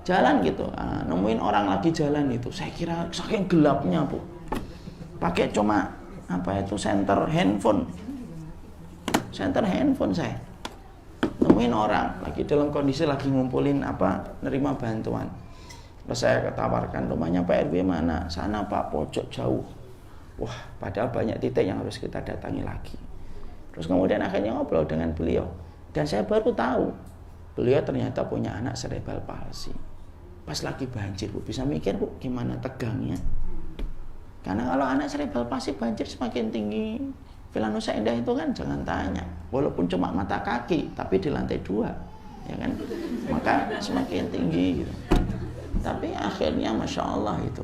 Jalan gitu, nemuin orang lagi jalan itu. Saya kira saking gelapnya, Bu. Pakai cuma senter handphone. Senter handphone saya. Nemuin orang lagi dalam kondisi lagi ngumpulin nerima bantuan. Terus saya ketawarkan, rumahnya Pak RW mana? Sana Pak, pojok jauh. Wah, padahal banyak titik yang harus kita datangi lagi. Terus kemudian akhirnya ngobrol dengan beliau. Dan saya baru tahu, beliau ternyata punya anak cerebral palsy. Pas lagi banjir, Bu, bisa mikir, Bu, gimana tegangnya. Karena kalau anak cerebral palsy banjir semakin tinggi. Villa Nusa Indah itu kan jangan tanya. Walaupun cuma mata kaki, tapi di lantai 2. Ya kan? Maka semakin tinggi gitu. Tapi akhirnya Masya Allah itu.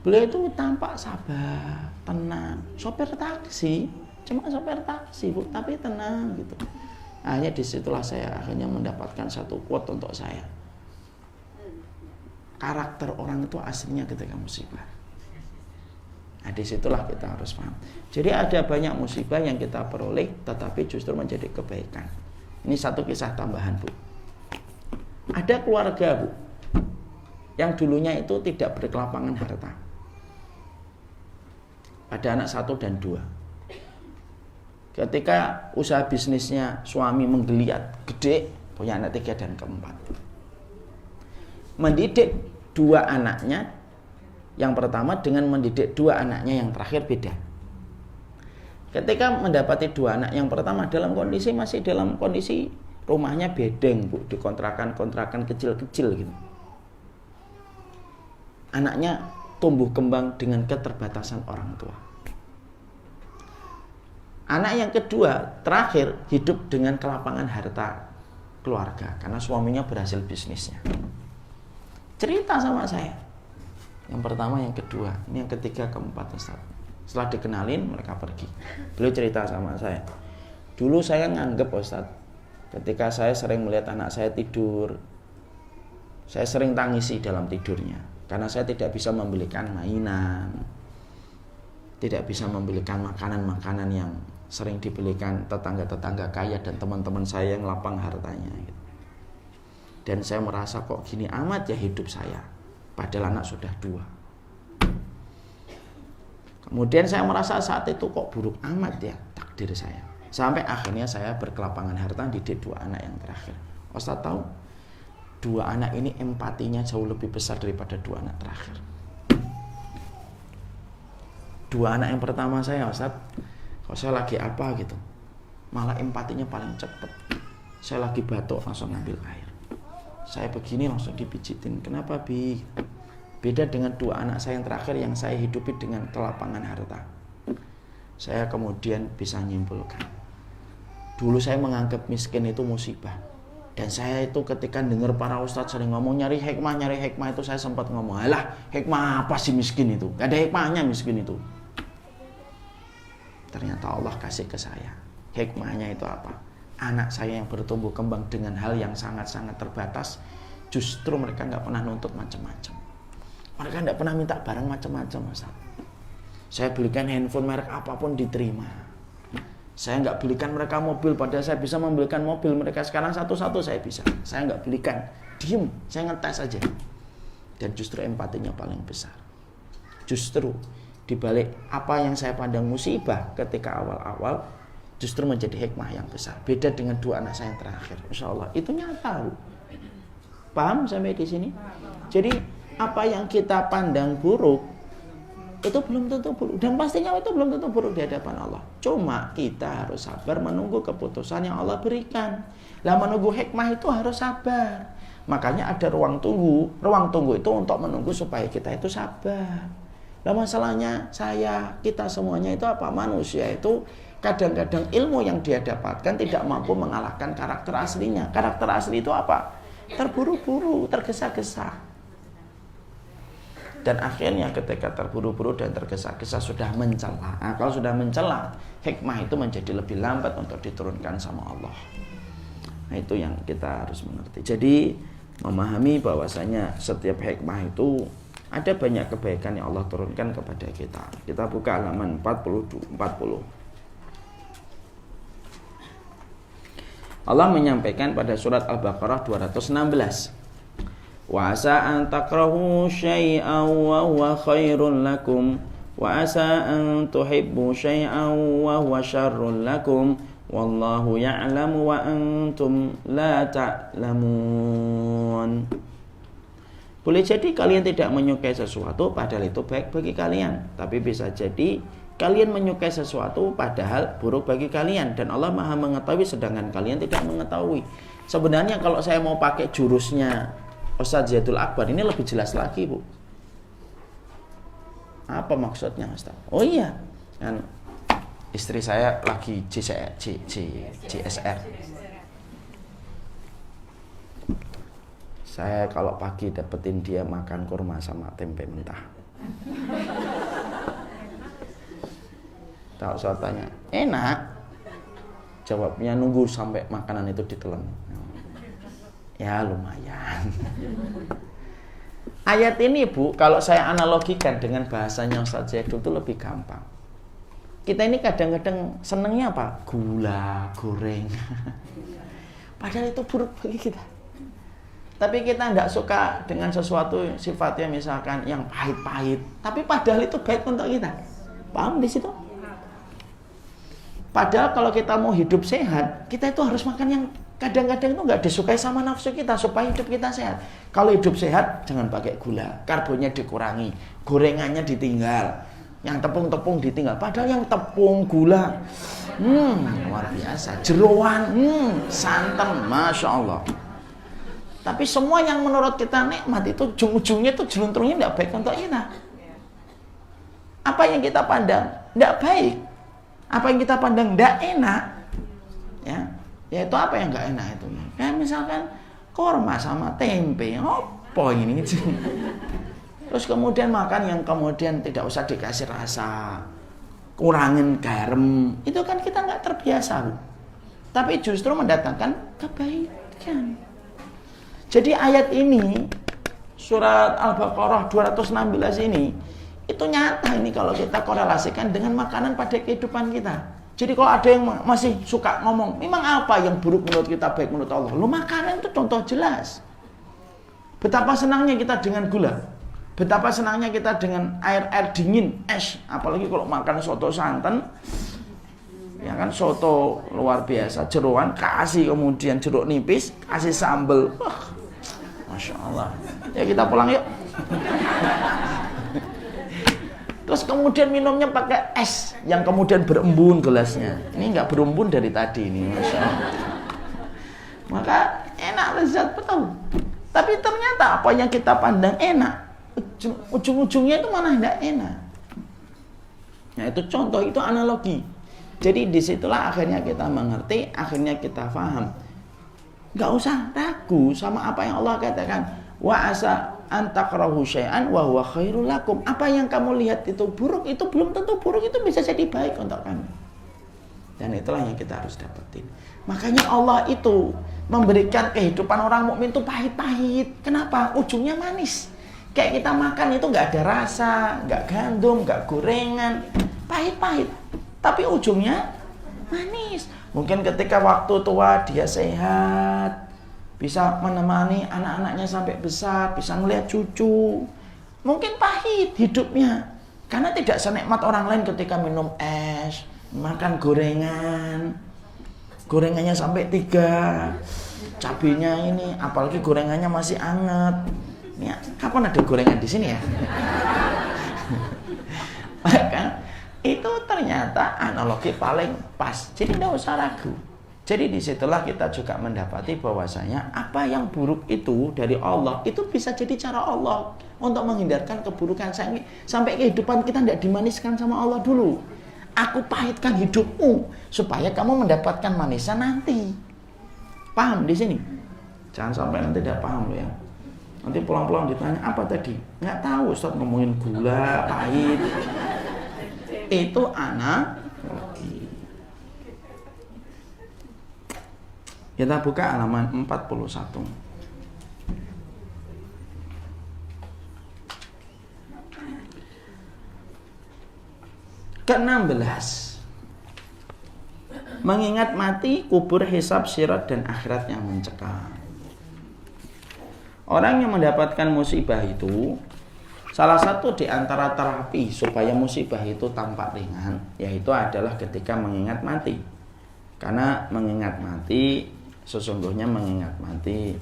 Beliau itu tampak sabar, tenang. Sopir taksi, cuma sopir taksi, Bu, tapi tenang gitu. Hanya disitulah saya akhirnya mendapatkan satu quote untuk saya. Karakter orang itu aslinya ketika musibah. Nah, disitulah kita harus paham. Jadi ada banyak musibah yang kita peroleh, tetapi justru menjadi kebaikan. Ini satu kisah tambahan, Bu. Ada keluarga, Bu, yang dulunya itu tidak berkelapangan harta. Ada anak 1 dan 2. Ketika usaha bisnisnya suami menggeliat gede, punya anak 3 dan keempat. Mendidik 2 anaknya, yang pertama dengan mendidik 2 anaknya yang terakhir beda. Ketika mendapati 2 anak yang pertama masih dalam kondisi rumahnya bedeng, Bu, di kontrakan kecil-kecil gitu. Anaknya tumbuh kembang dengan keterbatasan orang tua. Anak yang kedua terakhir hidup dengan kelapangan harta keluarga karena suaminya berhasil bisnisnya. Cerita sama saya. Yang pertama, yang kedua, ini yang ketiga, keempat, Ustaz. Setelah dikenalin mereka pergi. Beliau cerita sama saya. Dulu saya nganggep, Ustaz, ketika saya sering melihat anak saya tidur, saya sering tangisi dalam tidurnya karena saya tidak bisa membelikan mainan, tidak bisa membelikan makanan-makanan yang sering dibelikan tetangga-tetangga kaya dan teman-teman saya yang lapang hartanya. Dan saya merasa kok gini amat ya hidup saya, padahal anak sudah 2. Kemudian saya merasa saat itu kok buruk amat ya takdir saya. Sampai akhirnya saya berkelapangan harta didik 2 anak yang terakhir. Ustaz tahu, 2 anak ini empatinya jauh lebih besar daripada 2 anak terakhir. 2 anak yang pertama saya, Ustaz, kalau saya lagi apa gitu, malah empatinya paling cepat. Saya lagi batuk langsung ngambil air. Saya begini langsung dipijitin. Kenapa, Bi? Beda dengan 2 anak saya yang terakhir yang saya hidupi dengan kelapangan harta. Saya kemudian bisa nyimpulkan. Dulu saya menganggap miskin itu musibah. Dan saya itu ketika dengar para ustadz sering ngomong nyari hikmah itu saya sempat ngomong, alah hikmah apa sih miskin itu? Gak ada hikmahnya miskin itu. Ternyata Allah kasih ke saya. Hikmahnya itu apa? Anak saya yang bertumbuh kembang dengan hal yang sangat-sangat terbatas, justru mereka gak pernah nuntut macam-macam. Mereka gak pernah minta barang macam-macam, Ustaz. Saya belikan handphone merek apapun diterima. Saya nggak belikan mereka mobil, padahal saya bisa membelikan mobil mereka sekarang satu-satu saya bisa. Saya nggak belikan, diem, saya ngetes aja. Dan justru empatinya paling besar. Justru dibalik apa yang saya pandang musibah ketika awal-awal, justru menjadi hikmah yang besar. Beda dengan 2 anak saya yang terakhir. Insya Allah itu nyata. Paham sampai di sini? Jadi apa yang kita pandang buruk itu belum tentu buruk, dan pastinya itu belum tentu buruk di hadapan Allah. Cuma kita harus sabar menunggu keputusan yang Allah berikan. Lah menunggu hikmah itu harus sabar. Makanya ada ruang tunggu. Ruang tunggu itu untuk menunggu supaya kita itu sabar. Lah masalahnya kita semuanya itu apa? Manusia itu kadang-kadang ilmu yang dia dapatkan tidak mampu mengalahkan karakter aslinya. Karakter asli itu apa? Terburu-buru, tergesa-gesa. Dan akhirnya ketika terburu-buru dan tergesa-gesa sudah mencela. Nah, kalau sudah mencela, hikmah itu menjadi lebih lambat untuk diturunkan sama Allah. Nah, itu yang kita harus mengerti. Jadi memahami bahwasanya setiap hikmah itu ada banyak kebaikan yang Allah turunkan kepada kita. Kita buka halaman 40. Allah menyampaikan pada surat Al-Baqarah 216. Wa asa an takrahu syai'an wa huwa khairun lakum wa asa an tuhibbu syai'an wa huwa syarrun lakum wallahu ya'lamu wa antum la ta'lamun. Boleh jadi kalian tidak menyukai sesuatu padahal itu baik bagi kalian, tapi bisa jadi kalian menyukai sesuatu padahal buruk bagi kalian, dan Allah Maha mengetahui sedangkan kalian tidak mengetahui. Sebenarnya kalau saya mau pakai jurusnya Ustaz Zaidul Akbar ini lebih jelas lagi, Bu. Apa maksudnya, Ustaz? Oh iya, kan istri saya lagi GSR. Saya kalau pagi dapetin dia makan kurma sama tempe mentah. Tahu saya tanya, enak? Jawabnya nunggu sampai makanan itu ditelan. Ya lumayan. Ayat ini, Bu, kalau saya analogikan dengan bahasanya Ustaz Zaidul itu lebih gampang. Kita ini kadang-kadang senengnya apa? Gula, goreng. Padahal itu buruk bagi kita. Tapi kita tidak suka dengan sesuatu sifatnya misalkan yang pahit-pahit. Tapi padahal itu baik untuk kita. Paham di situ? Padahal kalau kita mau hidup sehat, kita itu harus makan yang kadang-kadang itu nggak disukai sama nafsu kita supaya hidup kita sehat. Kalau hidup sehat, jangan pakai gula, karbonnya dikurangi, gorengannya ditinggal, yang tepung-tepung ditinggal. Padahal yang tepung, gula, luar biasa, jeroan, santan, masya Allah. Tapi semua yang menurut kita nikmat itu ujung-ujungnya itu jeluntrungnya tidak baik untuk kita. Apa yang kita pandang tidak baik, apa yang kita pandang tidak enak, ya itu apa yang nggak enak itu? Kayak misalkan korma sama tempe, apa ini? Terus kemudian makan yang kemudian tidak usah dikasih rasa, kurangin garam, itu kan kita nggak terbiasa, tapi justru mendatangkan kebaikan. Jadi ayat ini surat Al-Baqarah 216 ini itu nyata ini kalau kita korelasikan dengan makanan pada kehidupan kita. Jadi kalau ada yang masih suka ngomong, memang apa yang buruk menurut kita baik menurut Allah? Lu makanan itu contoh jelas. Betapa senangnya kita dengan gula. Betapa senangnya kita dengan air dingin, es. Apalagi kalau makan soto santan. Ya kan, soto luar biasa, jeroan, kasih kemudian jeruk nipis, kasih sambal. Wah, Masya Allah. Ya kita pulang yuk. Terus kemudian minumnya pakai es yang kemudian berembun gelasnya. Ini nggak berembun dari tadi ini, Masya Allah. Maka enak, lezat, betul. Tapi ternyata apa yang kita pandang enak, ujung-ujungnya itu malah tidak enak. Nah itu contoh, itu analogi. Jadi disitulah akhirnya kita mengerti, akhirnya kita paham. Nggak usah ragu sama apa yang Allah katakan. Wa asa antakrahu syai'an wa huwa khairul lakum. Apa yang kamu lihat itu buruk, itu belum tentu buruk, itu bisa jadi baik untuk kamu. Dan itulah yang kita harus dapetin. Makanya Allah itu memberikan kehidupan orang mukmin itu pahit-pahit. Kenapa? Ujungnya manis. Kayak kita makan itu nggak ada rasa, nggak gandum, nggak gorengan, pahit-pahit. Tapi ujungnya manis. Mungkin ketika waktu tua dia sehat, bisa menemani anak-anaknya sampai besar, bisa melihat cucu. Mungkin pahit hidupnya, karena tidak senikmat orang lain ketika minum es, makan gorengan. Gorengannya sampai 3, cabenya ini, apalagi gorengannya masih anget. Ya, kapan ada gorengan di sini ya? Maka itu ternyata analogi paling pas. Jadi tidak usah ragu. Jadi disitulah kita juga mendapati bahwasanya apa yang buruk itu dari Allah itu bisa jadi cara Allah untuk menghindarkan keburukan. Sampai kehidupan kita tidak dimaniskan sama Allah dulu. Aku pahitkan hidupmu supaya kamu mendapatkan manisnya nanti. Paham di sini? Jangan sampai nanti tidak paham loh ya. Nanti pulang-pulang ditanya apa tadi? Nggak tahu, Ustaz ngomongin gula, pahit. Itu analogi. Kita buka halaman 41. Ke-16. Mengingat mati, kubur, hisab, sirat, dan akhirat yang mencekam. Orang yang mendapatkan musibah itu, salah satu di antara terapi supaya musibah itu tampak ringan, yaitu adalah ketika mengingat mati. Karena mengingat mati, sesungguhnya mengingat mati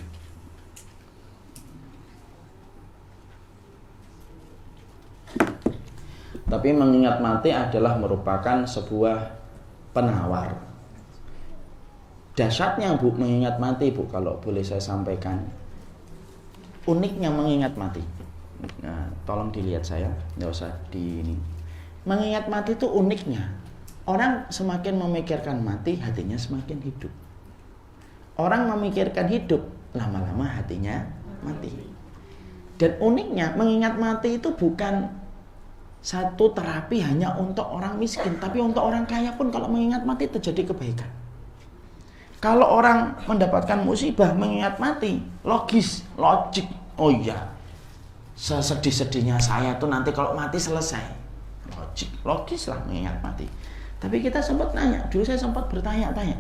tapi mengingat mati adalah merupakan sebuah penawar. Dahsyatnya Bu mengingat mati Bu, kalau boleh saya sampaikan. Uniknya mengingat mati. Nah, tolong dilihat saya, nggak usah di ini. Mengingat mati itu uniknya. Orang semakin memikirkan mati, hatinya semakin hidup. Orang memikirkan hidup, lama-lama hatinya mati. Dan uniknya mengingat mati itu bukan satu terapi hanya untuk orang miskin, tapi untuk orang kaya pun kalau mengingat mati terjadi kebaikan. Kalau orang mendapatkan musibah mengingat mati, logis, logik. Oh iya, sesedih-sedihnya saya tuh nanti kalau mati selesai. Logis lah mengingat mati. Tapi kita sempat nanya, dulu saya sempat bertanya-tanya,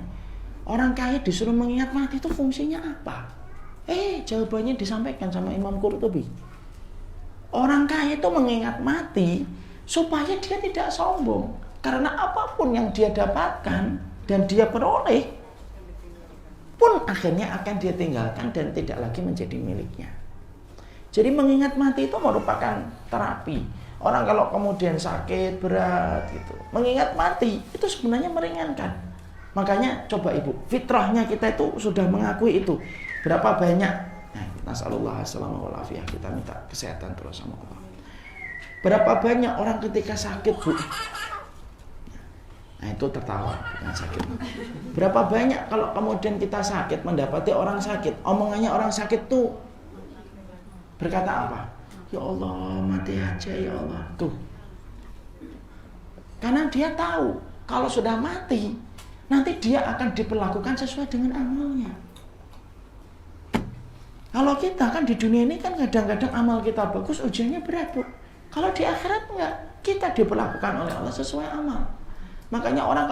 orang kaya disuruh mengingat mati itu fungsinya apa? Jawabannya disampaikan sama Imam Qurtubi. Orang kaya itu mengingat mati supaya dia tidak sombong. Karena apapun yang dia dapatkan dan dia peroleh pun akhirnya akan dia tinggalkan dan tidak lagi menjadi miliknya. Jadi mengingat mati itu merupakan terapi. Orang kalau kemudian sakit berat gitu, mengingat mati itu sebenarnya meringankan. Makanya coba Ibu, fitrahnya kita itu sudah mengakui itu. Berapa banyak? Nasallallahu alaihi wasallam, kita minta kesehatan terus sama Allah. Berapa banyak orang ketika sakit Bu? Nah itu tertawa dengan sakit. Berapa banyak kalau kemudian kita sakit, mendapati orang sakit, omongannya orang sakit tuh berkata apa? Ya Allah, mati aja ya Allah. Tuh. Karena dia tahu kalau sudah mati, nanti dia akan diperlakukan sesuai dengan amalnya. Kalau kita kan di dunia ini kan kadang-kadang amal kita bagus, ujiannya berat Bu. Kalau di akhirat enggak, kita diperlakukan oleh Allah sesuai amal. Makanya orang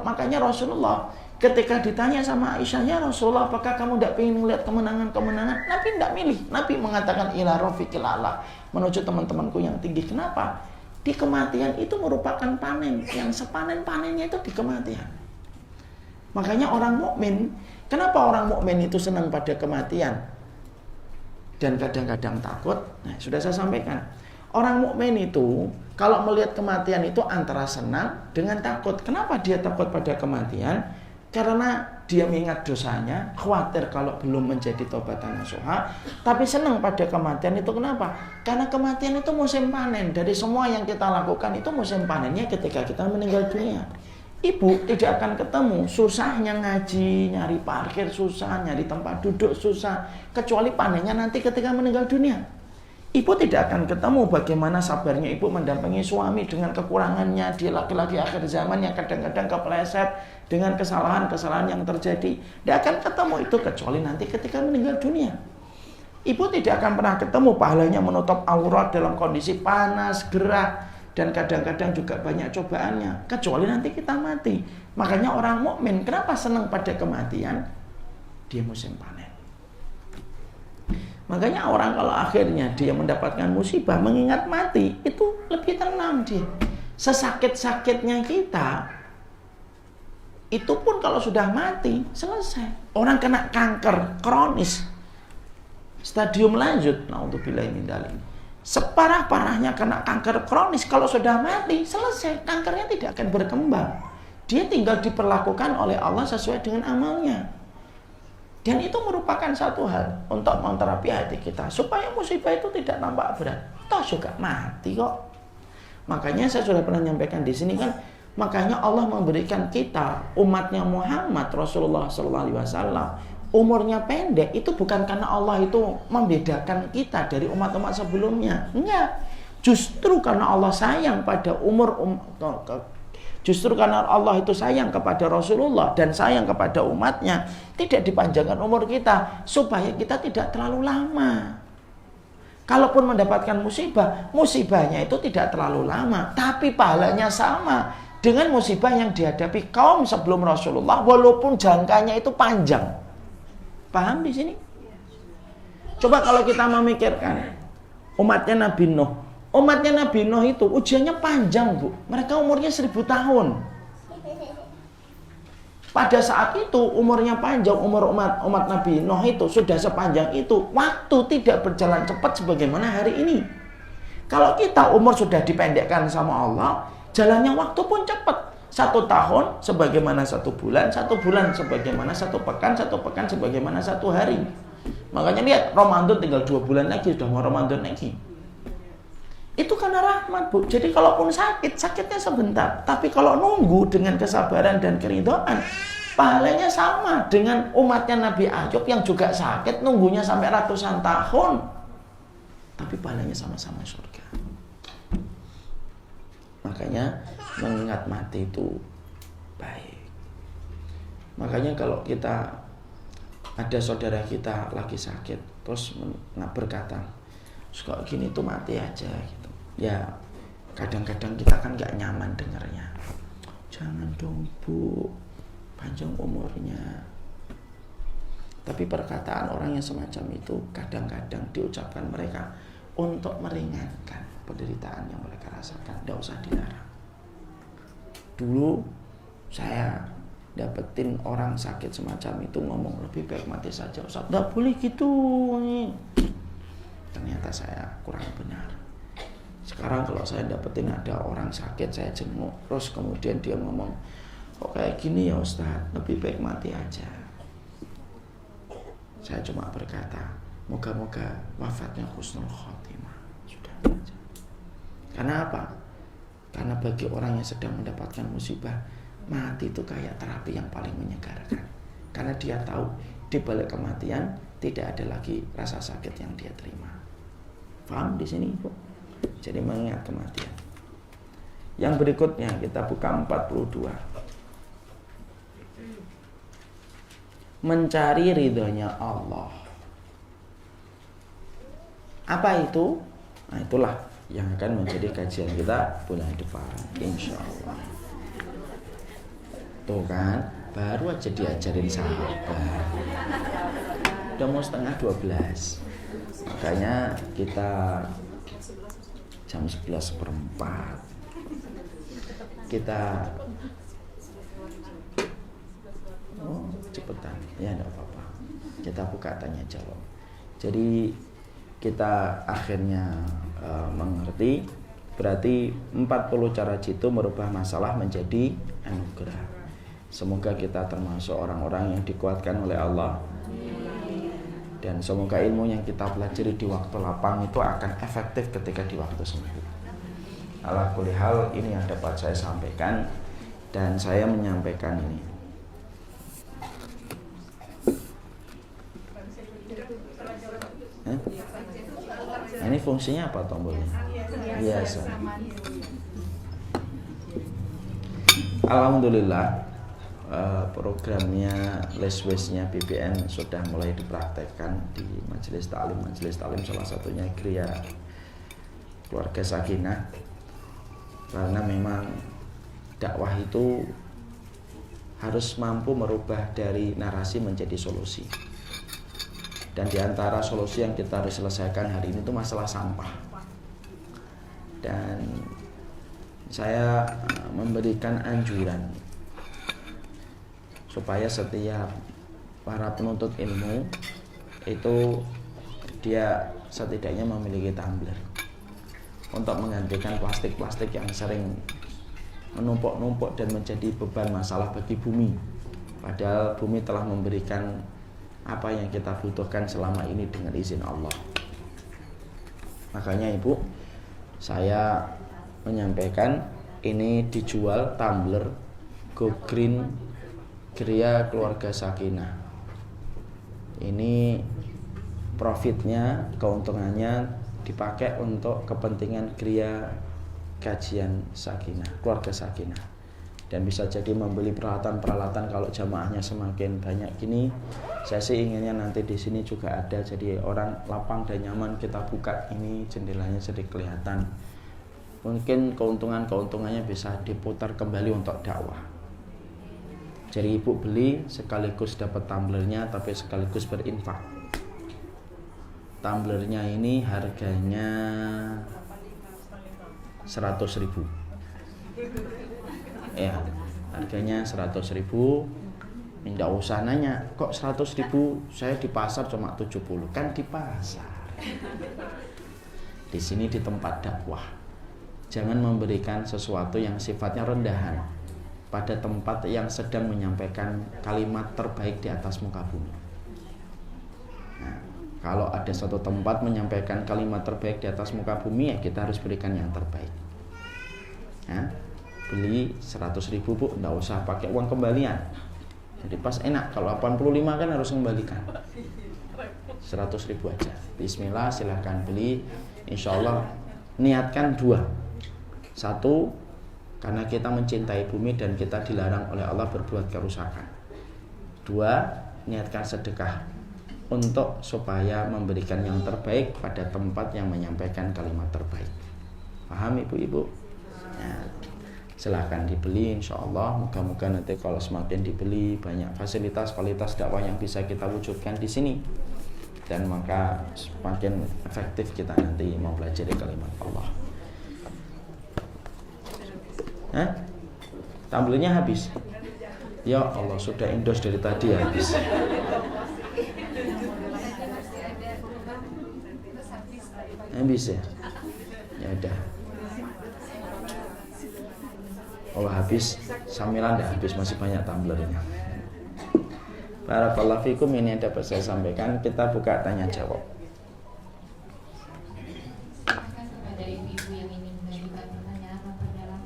makanya Rasulullah ketika ditanya sama Aisyah, ya Rasulullah, apakah kamu tidak ingin melihat kemenangan-kemenangan? Nabi tidak milih. Nabi mengatakan ila rafiqil a'la, menuju teman-temanku yang tinggi. Kenapa? Di kematian itu merupakan panen, yang sepanen-panennya itu di kematian. Makanya orang mukmin, kenapa orang mukmin itu senang pada kematian dan kadang-kadang takut? Nah, sudah saya sampaikan. Orang mukmin itu kalau melihat kematian itu antara senang dengan takut. Kenapa dia takut pada kematian? Karena dia mengingat dosanya, khawatir kalau belum menjadi taubatan nasuha. Tapi senang pada kematian itu kenapa? Karena kematian itu musim panen. Dari semua yang kita lakukan itu musim panennya ketika kita meninggal dunia. Ibu tidak akan ketemu, susahnya ngaji, nyari parkir susah, nyari tempat duduk susah, kecuali panennya nanti ketika meninggal dunia. Ibu tidak akan ketemu bagaimana sabarnya ibu mendampingi suami dengan kekurangannya, dia laki-laki akhir zaman yang kadang-kadang kepleset dengan kesalahan-kesalahan yang terjadi. Tidak akan ketemu itu kecuali nanti ketika meninggal dunia. Ibu tidak akan pernah ketemu pahalanya menutup aurat dalam kondisi panas, gerah, dan kadang-kadang juga banyak cobaannya, kecuali nanti kita mati. Makanya orang mukmin kenapa senang pada kematian? Dia musim panen. Makanya orang kalau akhirnya dia mendapatkan musibah mengingat mati, itu lebih tenang dia. Sesakit-sakitnya kita, itu pun kalau sudah mati, selesai. Orang kena kanker kronis, stadium lanjut, naudzubillah min dzalik. Separah-parahnya kena kanker kronis, kalau sudah mati, selesai. Kankernya tidak akan berkembang. Dia tinggal diperlakukan oleh Allah sesuai dengan amalnya. Dan itu merupakan satu hal untuk menterapi hati kita, supaya musibah itu tidak nampak berat. Toh juga mati kok. Makanya saya sudah pernah menyampaikan di sini kan, makanya Allah memberikan kita, umatnya Muhammad, Rasulullah SAW, umurnya pendek itu bukan karena Allah itu membedakan kita dari umat-umat sebelumnya. Enggak. Justru karena Allah sayang pada justru karena Allah itu sayang kepada Rasulullah dan sayang kepada umatnya, tidak dipanjangkan umur kita supaya kita tidak terlalu lama. Kalaupun mendapatkan musibah, musibahnya itu tidak terlalu lama, tapi pahalanya sama. dengan musibah yang dihadapi kaum sebelum Rasulullah, walaupun jangkanya itu panjang. Paham di sini? Coba kalau kita memikirkan umatnya Nabi Nuh. Umatnya Nabi Nuh itu ujiannya panjang, Bu. Mereka umurnya 1000 tahun. Pada saat itu umurnya panjang, umur umat Nabi Nuh itu sudah sepanjang itu. Waktu tidak berjalan cepat sebagaimana hari ini. Kalau kita umur sudah dipendekkan sama Allah, jalannya waktu pun cepat. 1 tahun sebagaimana 1 bulan, 1 bulan sebagaimana 1 pekan, 1 pekan sebagaimana 1 hari. Makanya lihat, Ramadan tinggal 2 bulan lagi, sudah mau Ramadan lagi. Itu karena rahmat, Bu. Jadi kalaupun sakit, sakitnya sebentar. Tapi kalau nunggu dengan kesabaran dan keridhaan, pahalanya sama dengan umatnya Nabi Ayub yang juga sakit, nunggunya sampai ratusan tahun. Tapi pahalanya sama-sama surga. Makanya mengingat mati itu baik. Makanya kalau kita ada saudara kita lagi sakit, terus berkata, kalau gini tuh mati aja gitu. Ya kadang-kadang kita kan gak nyaman dengarnya. Jangan dong, Bu, panjang umurnya. Tapi perkataan orang yang semacam itu kadang-kadang diucapkan mereka untuk meringankan penderitaan yang mereka rasakan. Tidak usah dilarang. Dulu saya dapetin orang sakit semacam itu ngomong, lebih baik mati saja, Ustaz. Tidak boleh gitu. Ternyata saya kurang benar. Sekarang kalau saya dapetin ada orang sakit, saya jenguk, terus kemudian dia ngomong, kok kayak gini ya Ustaz, lebih baik mati aja. Saya cuma berkata, moga-moga wafatnya husnul khotimah. Sudah aja. Karena apa? Karena bagi orang yang sedang mendapatkan musibah, mati itu kayak terapi yang paling menyegarkan. Karena dia tahu di balik kematian tidak ada lagi rasa sakit yang dia terima. Paham di sini, Bu? Jadi mengingat kematian. Yang berikutnya kita buka 42. Mencari ridhonya Allah. Apa itu? Nah, itulah yang akan menjadi kajian kita bulan depan, insya Allah. Tuh kan, baru aja diajarin sahabat. Udah mau setengah 12. Makanya kita jam 11:04 kita cepetan ya, enggak apa-apa, kita buka tanya jawab. Jadi kita akhirnya mengerti berarti 40 cara jitu merubah masalah menjadi anugerah. Semoga kita termasuk orang-orang yang dikuatkan oleh Allah. Dan semoga ilmu yang kita pelajari di waktu lapang itu akan efektif ketika di waktu sempit. Ala kulli hal, ini yang dapat saya sampaikan. Dan saya menyampaikan ini. Nah, ini fungsinya apa tombolnya? Biasa. Alhamdulillah. Programnya leswesnya BBN sudah mulai dipraktekkan di majelis taklim salah satunya Gria Keluarga Sakinah. Karena memang dakwah itu harus mampu merubah dari narasi menjadi solusi. Dan di antara solusi yang kita harus selesaikan hari ini itu masalah sampah. Dan saya memberikan anjuran supaya setiap para penuntut ilmu itu dia setidaknya memiliki tumbler untuk menggantikan plastik-plastik yang sering menumpuk-numpuk dan menjadi beban masalah bagi bumi. Padahal bumi telah memberikan apa yang kita butuhkan selama ini dengan izin Allah. Makanya Ibu, saya menyampaikan ini dijual tumbler Go Green Gria Keluarga Sakinah. Ini profitnya, keuntungannya dipakai untuk kepentingan Gria Kajian Sakinah, Keluarga Sakinah. Dan bisa jadi membeli peralatan-peralatan kalau jamaahnya semakin banyak gini. Saya sih inginnya nanti di sini juga ada, jadi orang lapang dan nyaman kita buka ini jendelanya jadi kelihatan. mungkin keuntungannya bisa diputar kembali untuk dakwah. Jadi ibu beli sekaligus dapat tumblernya tapi sekaligus berinfak. Tumblernya ini harganya 100.000. Ya, harganya 100.000. Tidak usah nanya, kok 100.000? Saya di pasar cuma 70. Kan di pasar. Di sini di tempat dakwah. Jangan memberikan sesuatu yang sifatnya rendahan pada tempat yang sedang menyampaikan kalimat terbaik di atas muka bumi. Nah, kalau ada satu tempat menyampaikan kalimat terbaik di atas muka bumi, ya kita harus berikan yang terbaik. Nah, beli 100.000 bu, nggak usah pakai uang kembalian. Jadi pas enak, kalau 85 kan harus kembalikan. 100.000 aja. Bismillah, silahkan beli. Insya Allah niatkan 2. 1, karena kita mencintai bumi dan kita dilarang oleh Allah berbuat kerusakan. 2, niatkan sedekah untuk supaya memberikan yang terbaik pada tempat yang menyampaikan kalimat terbaik. Paham ibu-ibu? Ya, silahkan dibeli insya Allah. Moga-moga nanti kalau semakin dibeli banyak fasilitas kualitas dakwah yang bisa kita wujudkan di sini, dan maka semakin efektif kita nanti mau belajar kalimat Allah. Tumblernya habis. Ya Allah, sudah endorse dari tadi habis. Habis ya? Ya udah. Kalau habis, samilan tidak habis, masih banyak tumblernya. Barakallahu fikum, ini yang dapat saya sampaikan. Kita buka tanya jawab. Dari ibu yang ingin mengajukan pertanyaan atau dalam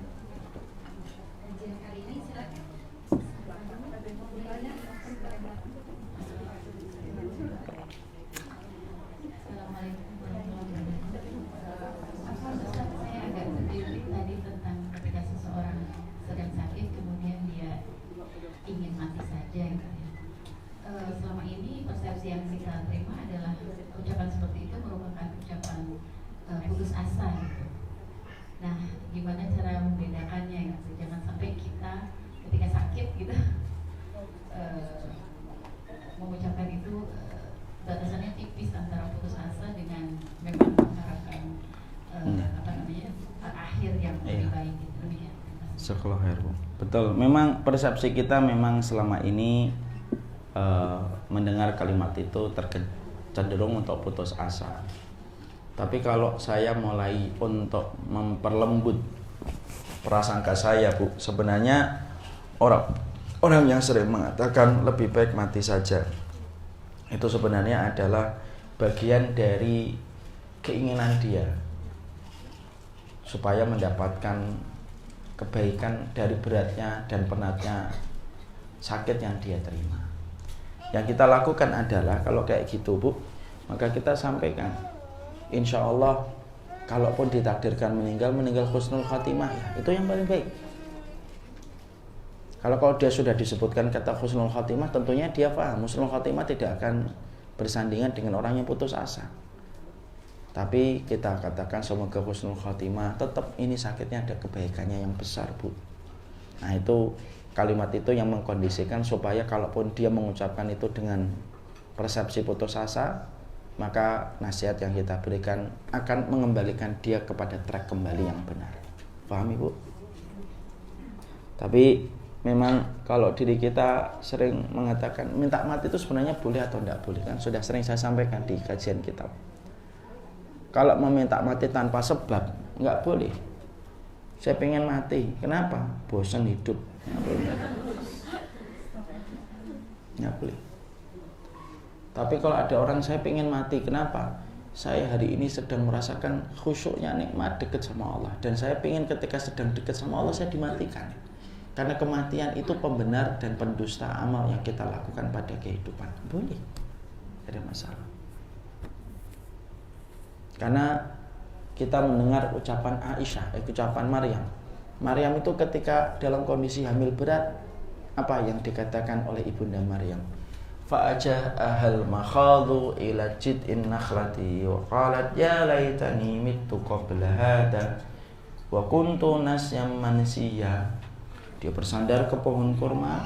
kajian kali ini, silakan. Assalamualaikum warahmatullahi wabarakatuh. Saya agak tertarik tadi tentang ketika seseorang sedang sakit kemudian dia ingin mati saja. Selama ini persepsi yang kita terima adalah ucapan seperti itu merupakan ucapan putus asa gitu. Nah, gimana cara membedakannya gitu? Jangan sampai kita ketika sakit gitu mengucapkan itu batasannya tipis antara putus asa dengan memang mengharapkan akhir yang lebih baik gitu. Demikian. Sekolah betul. Memang persepsi kita memang selama ini mendengar kalimat itu cenderung untuk putus asa. Tapi kalau saya mulai untuk memperlembut prasangka saya, Bu, sebenarnya orang yang sering mengatakan lebih baik mati saja, itu sebenarnya adalah bagian dari keinginan dia supaya mendapatkan kebaikan dari beratnya dan penatnya sakit yang dia terima. Yang kita lakukan adalah kalau kayak gitu, Bu, maka kita sampaikan, insya Allah kalaupun ditakdirkan meninggal husnul khatimah, ya, itu yang paling baik. Kalau dia sudah disebutkan kata husnul khatimah, tentunya dia paham husnul khatimah tidak akan bersandingan dengan orang yang putus asa. Tapi kita katakan semoga husnul khatimah, tetap ini sakitnya ada kebaikannya yang besar, Bu. Nah, itu kalimat itu yang mengkondisikan supaya kalaupun dia mengucapkan itu dengan persepsi putus asa, maka nasihat yang kita berikan akan mengembalikan dia kepada track kembali yang benar. Paham Ibu? Tapi memang kalau diri kita sering mengatakan minta mati itu sebenarnya boleh atau tidak boleh, kan sudah sering saya sampaikan di kajian kitab. Kalau meminta mati tanpa sebab nggak boleh. Saya pengen mati, kenapa? Bosan hidup. Nggak boleh. Tapi kalau ada orang saya pengen mati, kenapa? Saya hari ini sedang merasakan khusyuknya, nikmat dekat sama Allah, dan saya pengen ketika sedang dekat sama Allah saya dimatikan. Karena kematian itu pembenar dan pendusta amal yang kita lakukan pada kehidupan. Boleh, tidak ada masalah. Karena kita mendengar ucapan Aisyah, ucapan Maryam. Maryam itu ketika dalam kondisi hamil berat, apa yang dikatakan oleh ibunda Maryam? Fa'aja'ahal makhadhu ila jid'in nakhlati wa qalat ya laitani mittu qabla hadha Wa kuntu nasyam mansiya. Dia bersandar ke pohon kurma.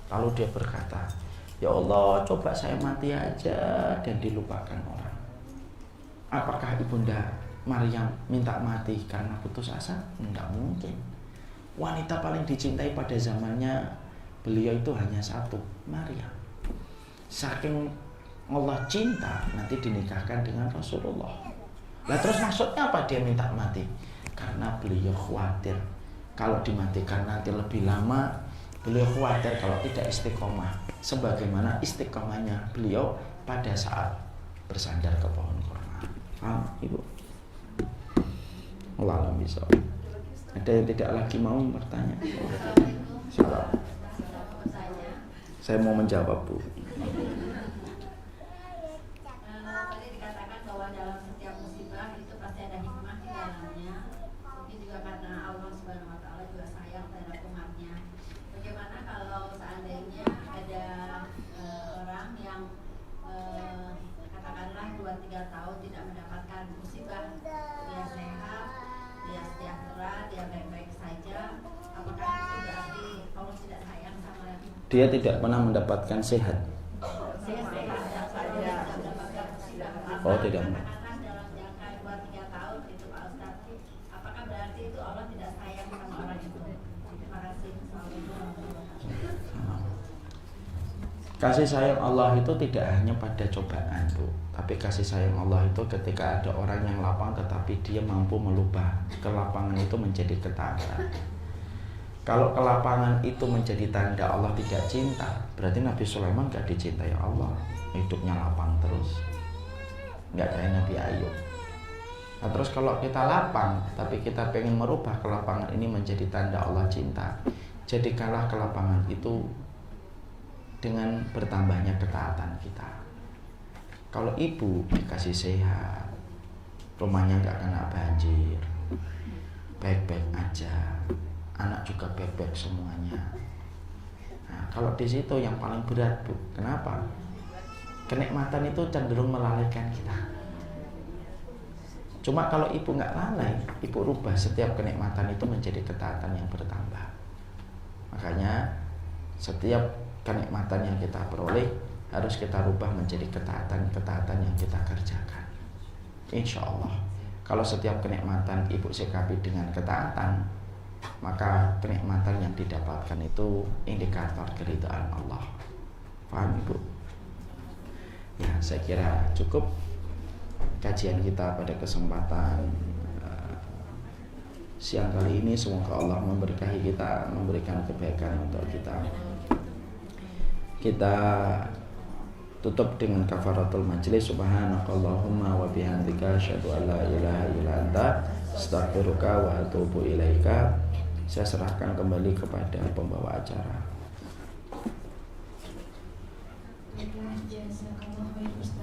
Lalu dia berkata, ya Allah, coba saya mati aja dan dilupakan orang. Apakah Ibunda Maryam minta mati karena putus asa? Enggak mungkin. Wanita paling dicintai pada zamannya beliau itu hanya satu, Maryam. Saking Allah cinta, nanti dinikahkan dengan Rasulullah. Lah terus maksudnya apa dia minta mati? Karena beliau khawatir kalau dimatikan nanti lebih lama. Beliau khawatir kalau tidak istiqomah sebagaimana istiqomahnya beliau pada saat bersandar ke pohon kurma. Paham Ibu? Allah alam bisa. Ada yang tidak lagi mau bertanya? Siapa? Saya mau menjawab, Bu. Tadi dikatakan bahwa dalam setiap musibah itu pasti ada hikmah di dalamnya. Mungkin juga karena Allah Subhanahu Wa Taala juga sayang terhadap umatnya. Bagaimana kalau seandainya ada orang yang katakanlah 2-3 tahun tidak mendapatkan musibah, dia sehat, dia sejahtera, dia baik-baik saja, apakah itu berarti Allah tidak sayang sama dia? Dia tidak pernah mendapatkan sehat. Oh, tidak. Katakan dalam jangka 2-3 tahun itu Pak Ustaz, apakah berarti itu Allah tidak sayang sama orang itu? Terima kasih. Kasih sayang Allah itu tidak hanya pada cobaan, Bu. Tapi kasih sayang Allah itu ketika ada orang yang lapang tetapi dia mampu melubah kelapangan itu menjadi ketaatan. Kalau kelapangan itu menjadi tanda Allah tidak cinta, berarti Nabi Sulaiman gak dicintai Allah. Hidupnya lapang terus, gak kayak Nabi Ayub. Nah terus kalau kita lapang tapi kita pengen merubah kelapangan ini menjadi tanda Allah cinta, jadikanlah kelapangan itu dengan bertambahnya ketaatan kita. Kalau ibu dikasih sehat, rumahnya gak kena banjir, baik-baik aja, anak juga baik-baik semuanya. Nah, kalau di situ yang paling berat, Bu. Kenapa? Kenikmatan itu cenderung melalaikan kita. Cuma kalau ibu nggak lalai, ibu rubah setiap kenikmatan itu menjadi ketaatan yang bertambah. Makanya setiap kenikmatan yang kita peroleh harus kita rubah menjadi ketaatan yang kita kerjakan. Insya Allah, kalau setiap kenikmatan ibu sikapi dengan ketaatan, maka kenikmatan yang didapatkan itu indikator keridhaan Allah. Paham Ibu? Ya, saya kira cukup kajian kita pada kesempatan siang kali ini. Semoga Allah memberkahi kita, memberikan kebaikan untuk kita. Kita tutup dengan kafaratul majlis. Subhanakallahumma wa bihamdika asyhadu an la ilaha illa anta astaghfiruka wa atubu ilaika. Saya serahkan kembali kepada pembawa acara. Jazakallahu khairan Ustaz.